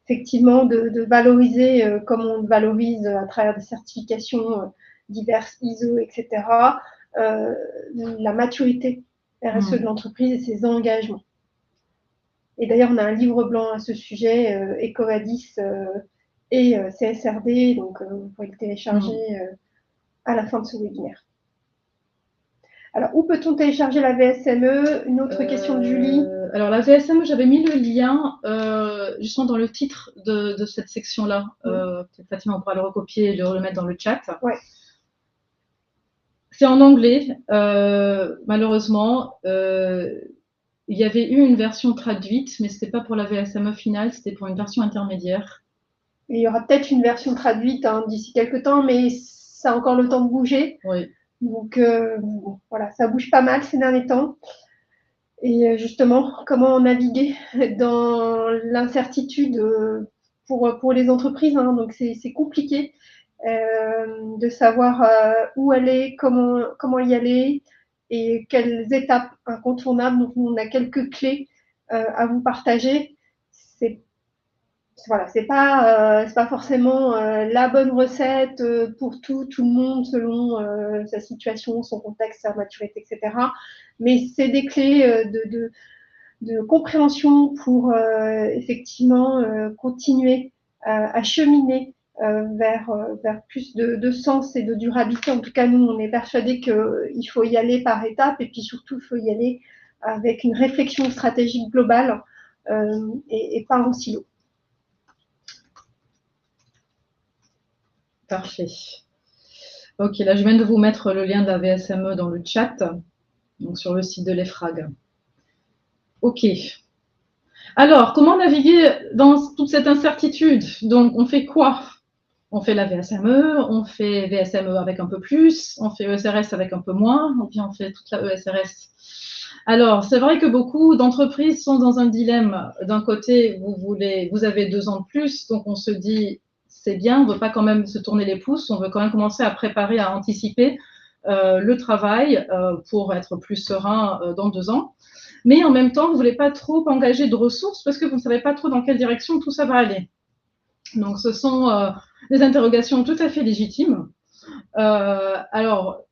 effectivement de valoriser, comme on le valorise à travers des certifications diverses, ISO, etc., la maturité RSE de l'entreprise et ses engagements. Et d'ailleurs, on a un livre blanc à ce sujet, EcoVadis et CSRD, donc vous pourrez le télécharger à la fin de ce webinaire. Alors, où peut-on télécharger la VSME? Une autre question de Julie. Alors, la VSME, j'avais mis le lien justement dans le titre de cette section-là. Peut-être Fatima, on pourra le recopier et le remettre dans le chat. Ouais. C'est en anglais, malheureusement. Il y avait eu une version traduite, mais ce n'était pas pour la VSME finale, c'était pour une version intermédiaire. Et il y aura peut-être une version traduite d'ici quelques temps, mais ça a encore le temps de bouger. Oui. Donc, voilà, ça bouge pas mal ces derniers temps. Et justement, comment naviguer dans l'incertitude pour les entreprises, hein. Donc, c'est compliqué de savoir où aller, comment y aller et quelles étapes incontournables. Donc, on a quelques clés à vous partager. Voilà, c'est pas forcément la bonne recette pour tout le monde selon sa situation, son contexte, sa maturité, etc. Mais c'est des clés de compréhension pour effectivement continuer à cheminer vers plus de sens et de durabilité. En tout cas, nous, on est persuadés qu'il faut y aller par étapes et puis surtout, il faut y aller avec une réflexion stratégique globale et pas en silo. Parfait. Ok, là, je viens de vous mettre le lien de la VSME dans le chat, donc sur le site de l'EFRAG. Ok. Alors, comment naviguer dans toute cette incertitude? Donc, on fait quoi? On fait la VSME, on fait VSME avec un peu plus, on fait ESRS avec un peu moins, ou bien on fait toute la ESRS. Alors, c'est vrai que beaucoup d'entreprises sont dans un dilemme. D'un côté, vous avez 2 ans de plus, donc on se dit, c'est bien, on ne veut pas quand même se tourner les pouces, on veut quand même commencer à préparer, à anticiper le travail pour être plus serein dans 2 ans. Mais en même temps, vous ne voulez pas trop engager de ressources parce que vous ne savez pas trop dans quelle direction tout ça va aller. Donc, ce sont des interrogations tout à fait légitimes. Alors,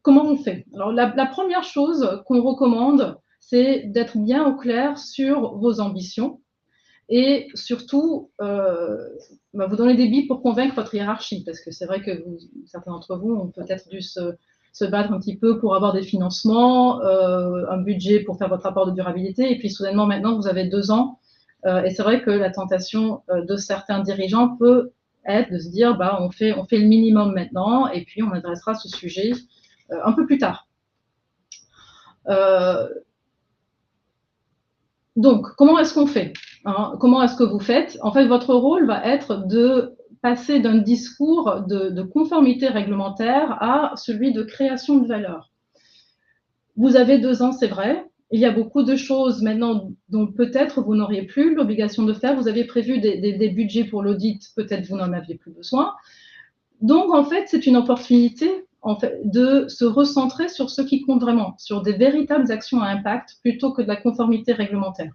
comment on fait? Alors, la première chose qu'on recommande, c'est d'être bien au clair sur vos ambitions et surtout, vous donner des billes pour convaincre votre hiérarchie, parce que c'est vrai que certains d'entre vous ont peut-être dû se battre un petit peu pour avoir des financements, un budget pour faire votre rapport de durabilité, et puis soudainement, maintenant, vous avez 2 ans, et c'est vrai que la tentation de certains dirigeants peut être de se dire, on fait le minimum maintenant, et puis on adressera ce sujet un peu plus tard. Donc, comment est-ce qu'on fait, hein? Comment est-ce que vous faites? En fait, votre rôle va être de passer d'un discours de conformité réglementaire à celui de création de valeur. Vous avez 2 ans, c'est vrai. Il y a beaucoup de choses maintenant dont peut-être vous n'auriez plus l'obligation de faire. Vous avez prévu des budgets pour l'audit, peut-être vous n'en aviez plus besoin. Donc, en fait, c'est une opportunité en fait, de se recentrer sur ce qui compte vraiment, sur des véritables actions à impact plutôt que de la conformité réglementaire.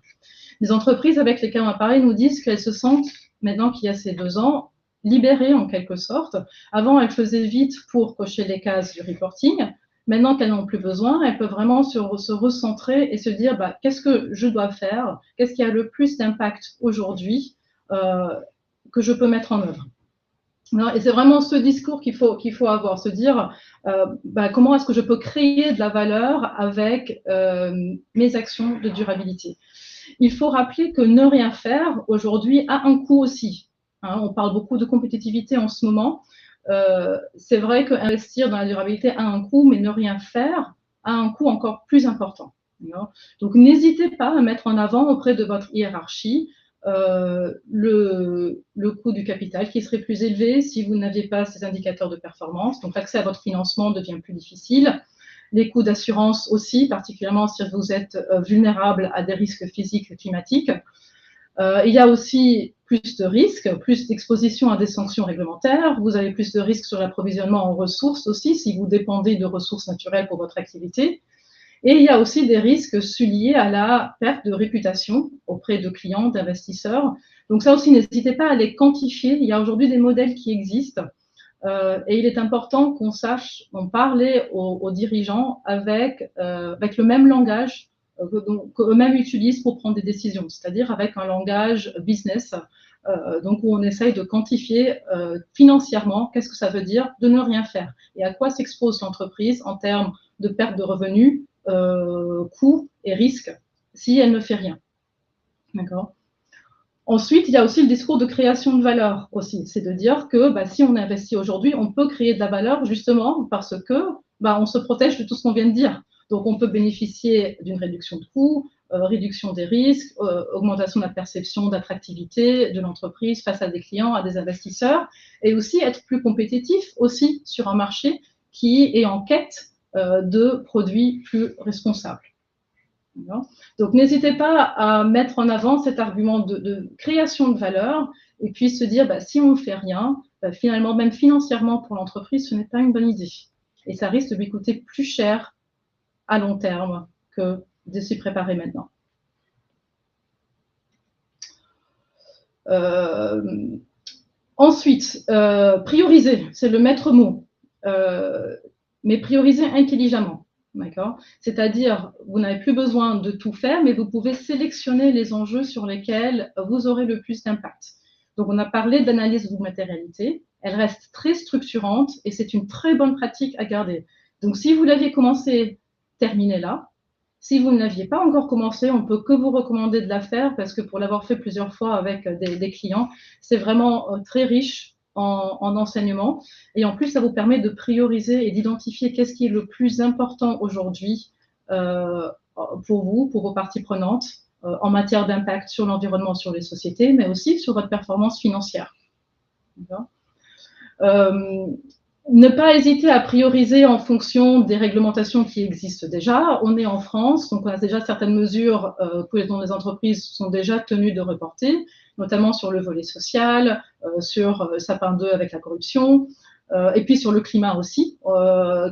Les entreprises avec lesquelles on a parlé nous disent qu'elles se sentent, maintenant qu'il y a ces 2 ans, libérées en quelque sorte. Avant, elles faisaient vite pour cocher les cases du reporting. Maintenant qu'elles n'en ont plus besoin, elles peuvent vraiment se recentrer et se dire qu'est-ce que je dois faire, qu'est-ce qui a le plus d'impact aujourd'hui que je peux mettre en œuvre. Et c'est vraiment ce discours qu'il faut avoir, se dire comment est-ce que je peux créer de la valeur avec mes actions de durabilité. Il faut rappeler que ne rien faire aujourd'hui a un coût aussi. On parle beaucoup de compétitivité en ce moment. C'est vrai qu'investir dans la durabilité a un coût, mais ne rien faire a un coût encore plus important. Donc, n'hésitez pas à mettre en avant auprès de votre hiérarchie le coût du capital qui serait plus élevé si vous n'aviez pas ces indicateurs de performance. Donc, l'accès à votre financement devient plus difficile. Les coûts d'assurance aussi, particulièrement si vous êtes vulnérable à des risques physiques et climatiques. Il y a aussi plus de risques, plus d'exposition à des sanctions réglementaires. Vous avez plus de risques sur l'approvisionnement en ressources aussi, si vous dépendez de ressources naturelles pour votre activité. Et il y a aussi des risques liés à la perte de réputation auprès de clients, d'investisseurs. Donc ça aussi, n'hésitez pas à les quantifier. Il y a aujourd'hui des modèles qui existent. Et il est important qu'on sache, on parler aux dirigeants avec le même langage qu'eux-mêmes utilisent pour prendre des décisions, c'est-à-dire avec un langage business, donc où on essaye de quantifier financièrement qu'est-ce que ça veut dire de ne rien faire et à quoi s'expose l'entreprise en termes de perte de revenus, coûts et risques si elle ne fait rien. D'accord ? Ensuite, il y a aussi le discours de création de valeur aussi. C'est de dire que si on investit aujourd'hui, on peut créer de la valeur justement parce que on se protège de tout ce qu'on vient de dire. Donc, on peut bénéficier d'une réduction de coûts, réduction des risques, augmentation de la perception d'attractivité de l'entreprise face à des clients, à des investisseurs, et aussi être plus compétitif aussi sur un marché qui est en quête de produits plus responsables. Donc, n'hésitez pas à mettre en avant cet argument de création de valeur et puis se dire, si on ne fait rien, finalement, même financièrement pour l'entreprise, ce n'est pas une bonne idée. Et ça risque de lui coûter plus cher à long terme que de s'y préparer maintenant. Ensuite, prioriser, c'est le maître mot, mais prioriser intelligemment. C'est-à-dire, vous n'avez plus besoin de tout faire, mais vous pouvez sélectionner les enjeux sur lesquels vous aurez le plus d'impact. Donc, on a parlé d'analyse de matérialité. Elle reste très structurante et c'est une très bonne pratique à garder. Donc, si vous l'aviez commencé, terminez-la. Si vous ne l'aviez pas encore commencé, on ne peut que vous recommander de la faire parce que pour l'avoir fait plusieurs fois avec des clients, c'est vraiment très riche en enseignement. Et en plus, ça vous permet de prioriser et d'identifier qu'est-ce qui est le plus important aujourd'hui pour vous, pour vos parties prenantes, en matière d'impact sur l'environnement, sur les sociétés, mais aussi sur votre performance financière. Ne pas hésiter à prioriser en fonction des réglementations qui existent déjà. On est en France, donc on a déjà certaines mesures dont les entreprises sont déjà tenues de reporter, notamment sur le volet social, sur Sapin 2 avec la corruption, et puis sur le climat aussi,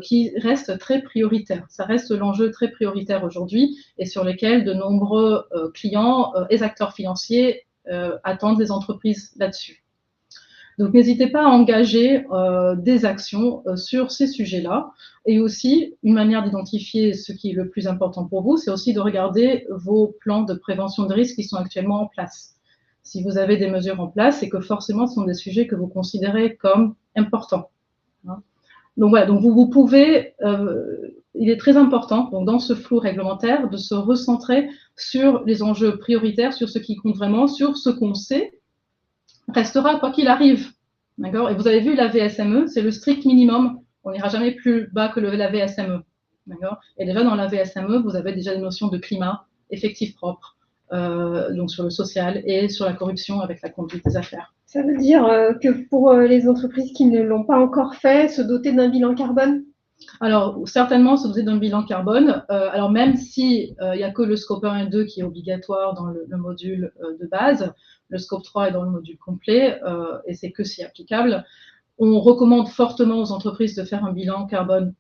qui reste très prioritaire. Ça reste l'enjeu très prioritaire aujourd'hui et sur lequel de nombreux clients et acteurs financiers attendent les entreprises là-dessus. Donc, n'hésitez pas à engager des actions sur ces sujets-là. Et aussi, une manière d'identifier ce qui est le plus important pour vous, c'est aussi de regarder vos plans de prévention de risques qui sont actuellement en place. Si vous avez des mesures en place, c'est que forcément, ce sont des sujets que vous considérez comme importants. Donc, voilà, donc vous pouvez, il est très important, donc, dans ce flou réglementaire, de se recentrer sur les enjeux prioritaires, sur ce qui compte vraiment, sur ce qu'on sait, restera quoi qu'il arrive. D'accord ? Et vous avez vu la VSME, c'est le strict minimum. On n'ira jamais plus bas que la VSME. D'accord ? Et déjà, dans la VSME, vous avez déjà des notions de climat, effectifs propres, donc sur le social et sur la corruption avec la conduite des affaires. Ça veut dire que pour les entreprises qui ne l'ont pas encore fait, se doter d'un bilan carbone? Alors, certainement se doter d'un bilan carbone. Alors, même s'il n'y a que le scope 1 et 2 qui est obligatoire dans le module de base, le scope 3 est dans le module complet et c'est que si applicable. On recommande fortement aux entreprises de faire un bilan carbone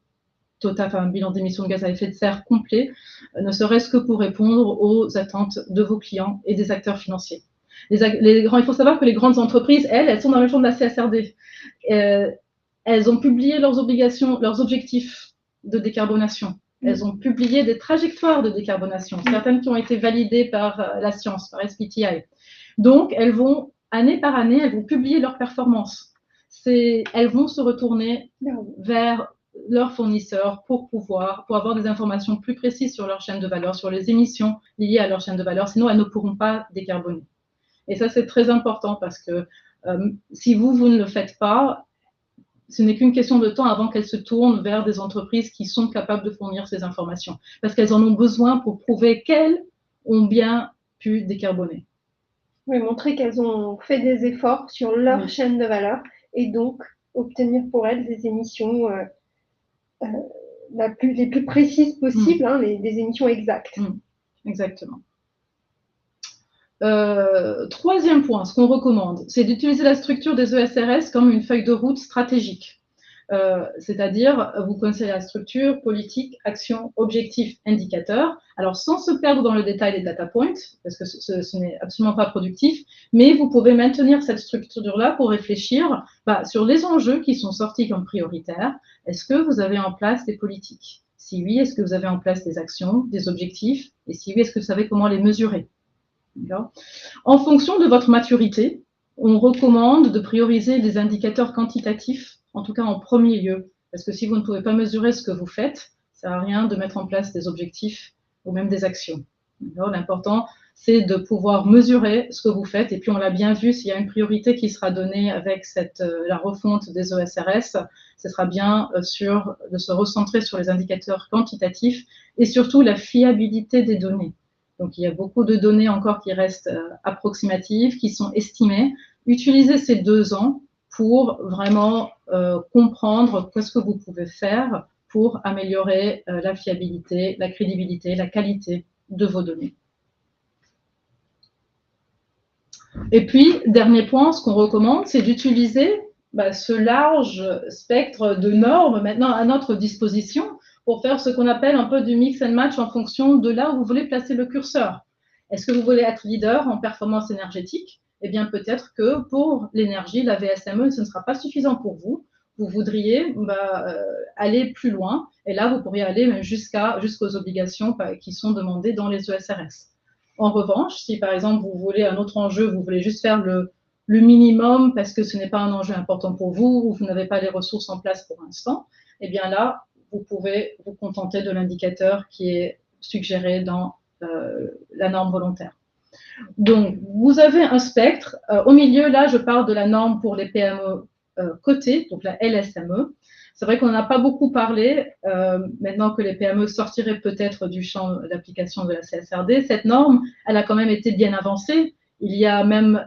total, enfin un bilan d'émissions de gaz à effet de serre complet, ne serait-ce que pour répondre aux attentes de vos clients et des acteurs financiers. Il faut savoir que les grandes entreprises, elles sont dans le champ de la CSRD. Elles ont publié leurs obligations, leurs objectifs de décarbonation. Elles ont publié des trajectoires de décarbonation, certaines qui ont été validées par la science, par SBTi. Donc, elles vont, année par année, elles vont publier leurs performances. Elles vont se retourner vers leurs fournisseurs pour avoir des informations plus précises sur leur chaîne de valeur, sur les émissions liées à leur chaîne de valeur, sinon elles ne pourront pas décarboner. Et ça, c'est très important parce que si vous ne le faites pas, ce n'est qu'une question de temps avant qu'elles se tournent vers des entreprises qui sont capables de fournir ces informations, parce qu'elles en ont besoin pour prouver qu'elles ont bien pu décarboner. Oui, montrer qu'elles ont fait des efforts sur leur chaîne de valeur et donc obtenir pour elles des émissions les plus précises possibles, des émissions exactes. Exactement. Troisième point, ce qu'on recommande, c'est d'utiliser la structure des ESRS comme une feuille de route stratégique. C'est-à-dire, vous connaissez la structure, politique, action, objectif, indicateur. Alors, sans se perdre dans le détail des data points, parce que ce n'est absolument pas productif, mais vous pouvez maintenir cette structure-là pour réfléchir sur les enjeux qui sont sortis comme prioritaires. Est-ce que vous avez en place des politiques? Si oui, est-ce que vous avez en place des actions, des objectifs? Et si oui, est-ce que vous savez comment les mesurer? En fonction de votre maturité, on recommande de prioriser les indicateurs quantitatifs, en tout cas en premier lieu, parce que si vous ne pouvez pas mesurer ce que vous faites, ça ne sert à rien de mettre en place des objectifs ou même des actions. L'important, c'est de pouvoir mesurer ce que vous faites, et puis on l'a bien vu, s'il y a une priorité qui sera donnée avec la refonte des ESRS, ce sera bien sûr de se recentrer sur les indicateurs quantitatifs et surtout la fiabilité des données. Donc, il y a beaucoup de données encore qui restent approximatives, qui sont estimées. Utilisez ces 2 ans pour vraiment comprendre ce que vous pouvez faire pour améliorer la fiabilité, la crédibilité, la qualité de vos données. Et puis, dernier point, ce qu'on recommande, c'est d'utiliser ce large spectre de normes maintenant à notre disposition pour faire ce qu'on appelle un peu du mix and match en fonction de là où vous voulez placer le curseur. Est-ce que vous voulez être leader en performance énergétique? Eh bien, peut-être que pour l'énergie, la VSME, ce ne sera pas suffisant pour vous. Vous voudriez aller plus loin, et là, vous pourriez aller jusqu'aux obligations qui sont demandées dans les ESRS. En revanche, si par exemple, vous voulez un autre enjeu, vous voulez juste faire le minimum parce que ce n'est pas un enjeu important pour vous, ou vous n'avez pas les ressources en place pour l'instant, eh bien là, vous pouvez vous contenter de l'indicateur qui est suggéré dans la norme volontaire. Donc, vous avez un spectre. Au milieu, là, je parle de la norme pour les PME cotées, donc la LSME. C'est vrai qu'on n'a pas beaucoup parlé, maintenant que les PME sortiraient peut-être du champ d'application de la CSRD. Cette norme, elle a quand même été bien avancée. Il y a même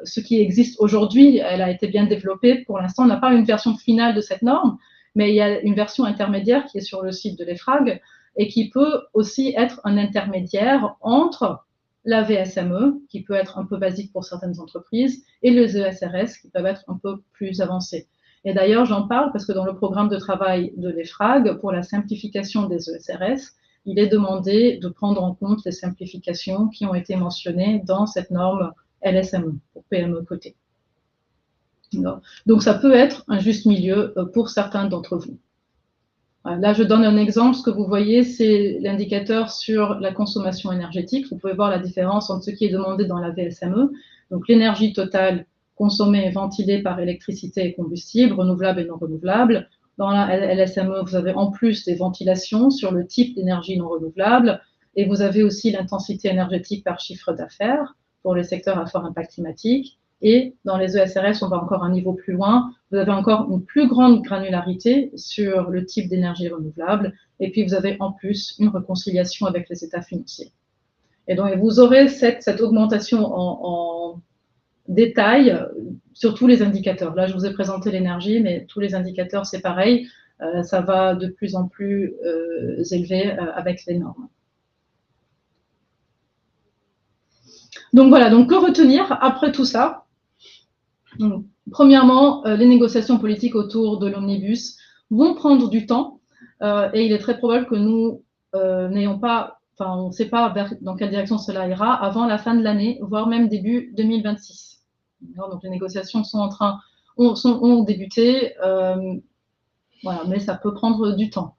ce qui existe aujourd'hui, elle a été bien développée. Pour l'instant, on n'a pas une version finale de cette norme, mais il y a une version intermédiaire qui est sur le site de l'EFRAG et qui peut aussi être un intermédiaire entre la VSME, qui peut être un peu basique pour certaines entreprises, et les ESRS, qui peuvent être un peu plus avancés. Et d'ailleurs, j'en parle parce que dans le programme de travail de l'EFRAG, pour la simplification des ESRS, il est demandé de prendre en compte les simplifications qui ont été mentionnées dans cette norme LSME, pour PME cotée. Donc, ça peut être un juste milieu pour certains d'entre vous. Là, je donne un exemple. Ce que vous voyez, c'est l'indicateur sur la consommation énergétique. Vous pouvez voir la différence entre ce qui est demandé dans la VSME, donc l'énergie totale consommée et ventilée par électricité et combustible, renouvelable et non renouvelable. Dans la LSME, vous avez en plus des ventilations sur le type d'énergie non renouvelable, et vous avez aussi l'intensité énergétique par chiffre d'affaires pour les secteurs à fort impact climatique. Et dans les ESRS, on va encore un niveau plus loin. Vous avez encore une plus grande granularité sur le type d'énergie renouvelable. Et puis, vous avez en plus une réconciliation avec les états financiers. Et donc, vous aurez cette augmentation en détail sur tous les indicateurs. Là, je vous ai présenté l'énergie, mais tous les indicateurs, c'est pareil. Ça va de plus en plus élevé avec les normes. Donc voilà, donc que retenir après tout ça? Donc, premièrement, les négociations politiques autour de l'omnibus vont prendre du temps et il est très probable que nous n'ayons pas, enfin, on ne sait pas dans quelle direction cela ira avant la fin de l'année, voire même début 2026. Donc les négociations ont débuté, voilà, mais ça peut prendre du temps.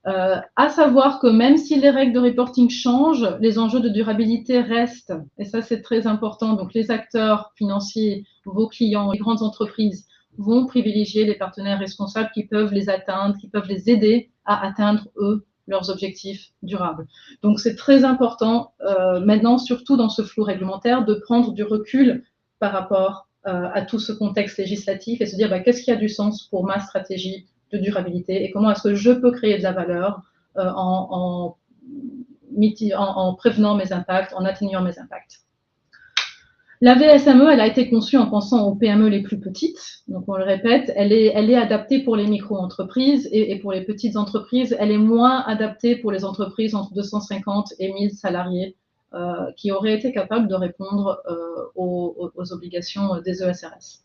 À savoir que même si les règles de reporting changent, les enjeux de durabilité restent. Et ça, c'est très important. Donc, les acteurs financiers, vos clients, les grandes entreprises vont privilégier les partenaires responsables qui peuvent les atteindre, qui peuvent les aider à atteindre, eux, leurs objectifs durables. Donc, c'est très important maintenant, surtout dans ce flou réglementaire, de prendre du recul par rapport à tout ce contexte législatif et se dire qu'est-ce qui a du sens pour ma stratégie de durabilité et comment est-ce que je peux créer de la valeur en prévenant mes impacts, en atténuant mes impacts. La VSME, elle a été conçue en pensant aux PME les plus petites. Donc, on le répète, elle est adaptée pour les micro-entreprises et pour les petites entreprises, elle est moins adaptée pour les entreprises entre 250 et 1000 salariés qui auraient été capables de répondre aux obligations des ESRS.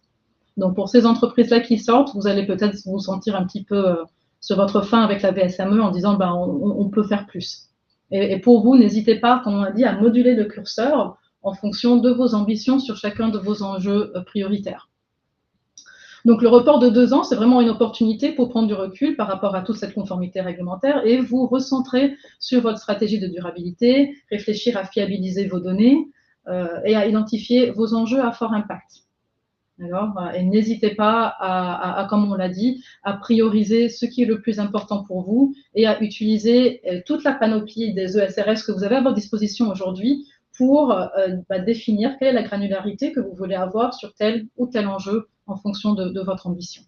Donc, pour ces entreprises-là qui sortent, vous allez peut-être vous sentir un petit peu sur votre faim avec la VSME en disant on peut faire plus. Et pour vous, n'hésitez pas, comme on a dit, à moduler le curseur en fonction de vos ambitions sur chacun de vos enjeux prioritaires. Donc, le report de 2 ans, c'est vraiment une opportunité pour prendre du recul par rapport à toute cette conformité réglementaire et vous recentrer sur votre stratégie de durabilité, réfléchir à fiabiliser vos données et à identifier vos enjeux à fort impact. Et n'hésitez pas à, comme on l'a dit, à prioriser ce qui est le plus important pour vous et à utiliser toute la panoplie des ESRS que vous avez à votre disposition aujourd'hui pour définir quelle est la granularité que vous voulez avoir sur tel ou tel enjeu en fonction de votre ambition.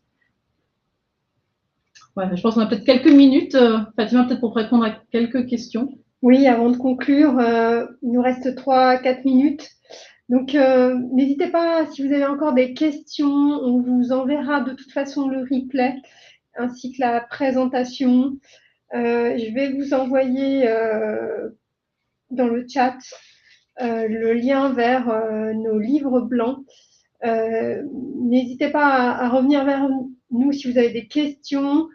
Voilà, je pense qu'on a peut-être quelques minutes, Fatima, peut-être pour répondre à quelques questions. Oui, avant de conclure, il nous reste 3-4 minutes. Donc, n'hésitez pas, si vous avez encore des questions, on vous enverra de toute façon le replay ainsi que la présentation. Je vais vous envoyer dans le chat le lien vers nos livres blancs. N'hésitez pas à revenir vers nous si vous avez des questions.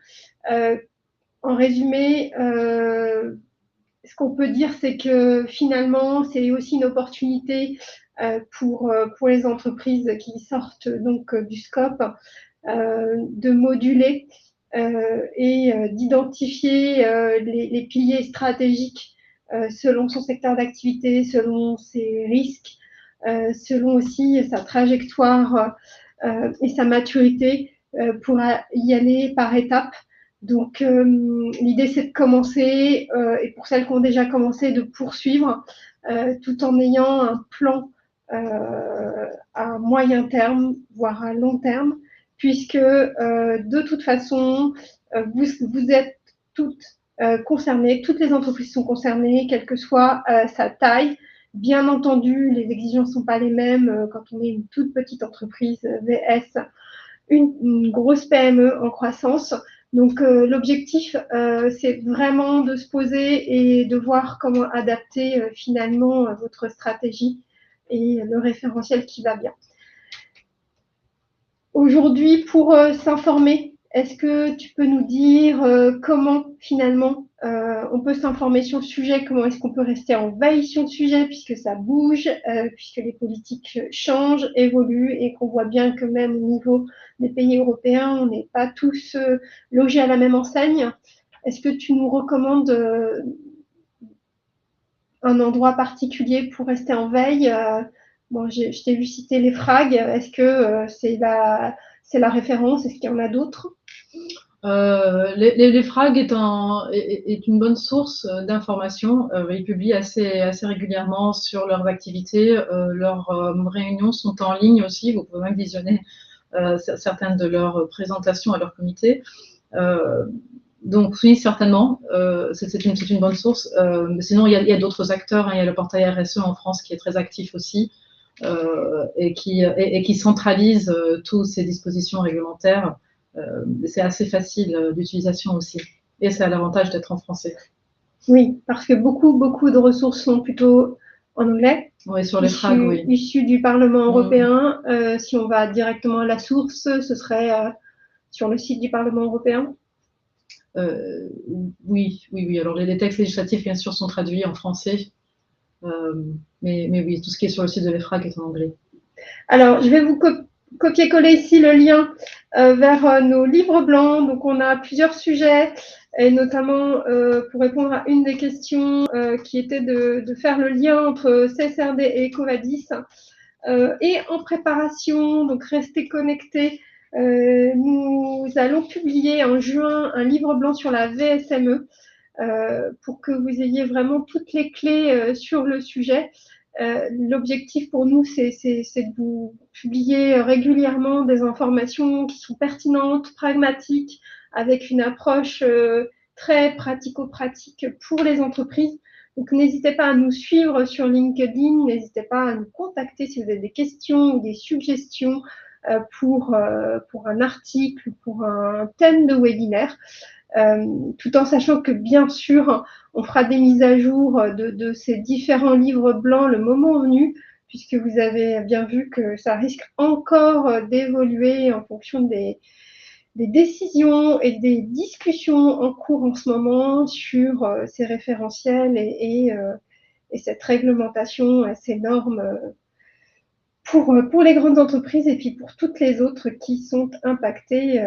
En résumé, ce qu'on peut dire, c'est que finalement, c'est aussi une opportunité pour les entreprises qui sortent donc du scope de moduler et d'identifier les piliers stratégiques selon son secteur d'activité, selon ses risques, selon aussi sa trajectoire et sa maturité pour y aller par étapes. Donc, l'idée, c'est de commencer, et pour celles qui ont déjà commencé, de poursuivre, tout en ayant un plan à moyen terme, voire à long terme, puisque de toute façon, vous êtes toutes concernées, toutes les entreprises sont concernées, quelle que soit sa taille. Bien entendu, les exigences ne sont pas les mêmes quand on est une toute petite entreprise VS, une grosse PME en croissance. Donc, l'objectif, c'est vraiment de se poser et de voir comment adapter finalement votre stratégie et le référentiel qui va bien. Aujourd'hui, pour s'informer, est-ce que tu peux nous dire comment finalement on peut s'informer sur le sujet, comment est-ce qu'on peut rester en veille sur le sujet puisque ça bouge, puisque les politiques changent, évoluent et qu'on voit bien que même au niveau des pays européens, on n'est pas tous logés à la même enseigne. Est-ce que tu nous recommandes un endroit particulier pour rester en veille Bon, je t'ai vu citer les FRAG. Est-ce que c'est la référence? Est-ce qu'il y en a d'autres? Les FRAG est une bonne source d'information. Ils publient assez régulièrement sur leurs activités. Leurs réunions sont en ligne aussi. Vous pouvez même visionner certaines de leurs présentations à leur comité. Donc oui, certainement, c'est une bonne source. Mais sinon, il y a d'autres acteurs. Il y a le portail RSE en France qui est très actif aussi et qui centralise toutes ces dispositions réglementaires. C'est assez facile d'utilisation aussi. Et c'est à l'avantage d'être en français. Oui, parce que beaucoup de ressources sont plutôt en anglais. Oui, sur les FRAG, oui. Issues du Parlement européen. Si on va directement à la source, ce serait sur le site du Parlement européen. Oui. Alors, les textes législatifs, bien sûr, sont traduits en français. Mais oui, tout ce qui est sur le site de l'EFRAG est en anglais. Alors, je vais vous copier-coller ici le lien vers nos livres blancs. Donc, on a plusieurs sujets, et notamment pour répondre à une des questions qui était de faire le lien entre CSRD et EcoVadis. Et en préparation, donc restez connectés. Nous allons publier en juin un livre blanc sur la VSME pour que vous ayez vraiment toutes les clés sur le sujet. L'objectif pour nous, c'est de vous publier régulièrement des informations qui sont pertinentes, pragmatiques, avec une approche très pratico-pratique pour les entreprises. Donc, n'hésitez pas à nous suivre sur LinkedIn, n'hésitez pas à nous contacter si vous avez des questions ou des suggestions pour un article, pour un thème de webinaire. Tout en sachant que, bien sûr, on fera des mises à jour de ces différents livres blancs le moment venu, puisque vous avez bien vu que ça risque encore d'évoluer en fonction des décisions et des discussions en cours en ce moment sur ces référentiels et cette réglementation, ces normes pour les grandes entreprises et puis pour toutes les autres qui sont impactées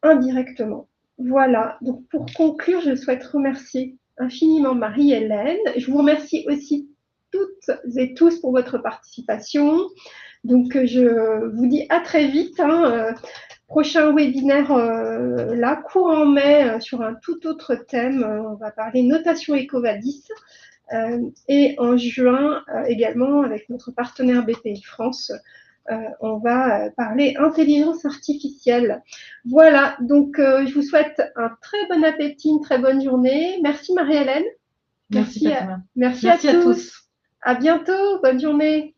indirectement. Voilà, donc pour conclure, je souhaite remercier infiniment Marie-Hélène. Je vous remercie aussi toutes et tous pour votre participation. Donc, je vous dis à très vite. Prochain webinaire, là, courant mai, sur un tout autre thème. On va parler notation EcoVadis. Et en juin, également, avec notre partenaire BPI France, on va parler intelligence artificielle. Voilà, donc je vous souhaite un très bon appétit, une très bonne journée. Merci Marie-Hélène. Merci Fatima. Merci à tous. À bientôt, bonne journée.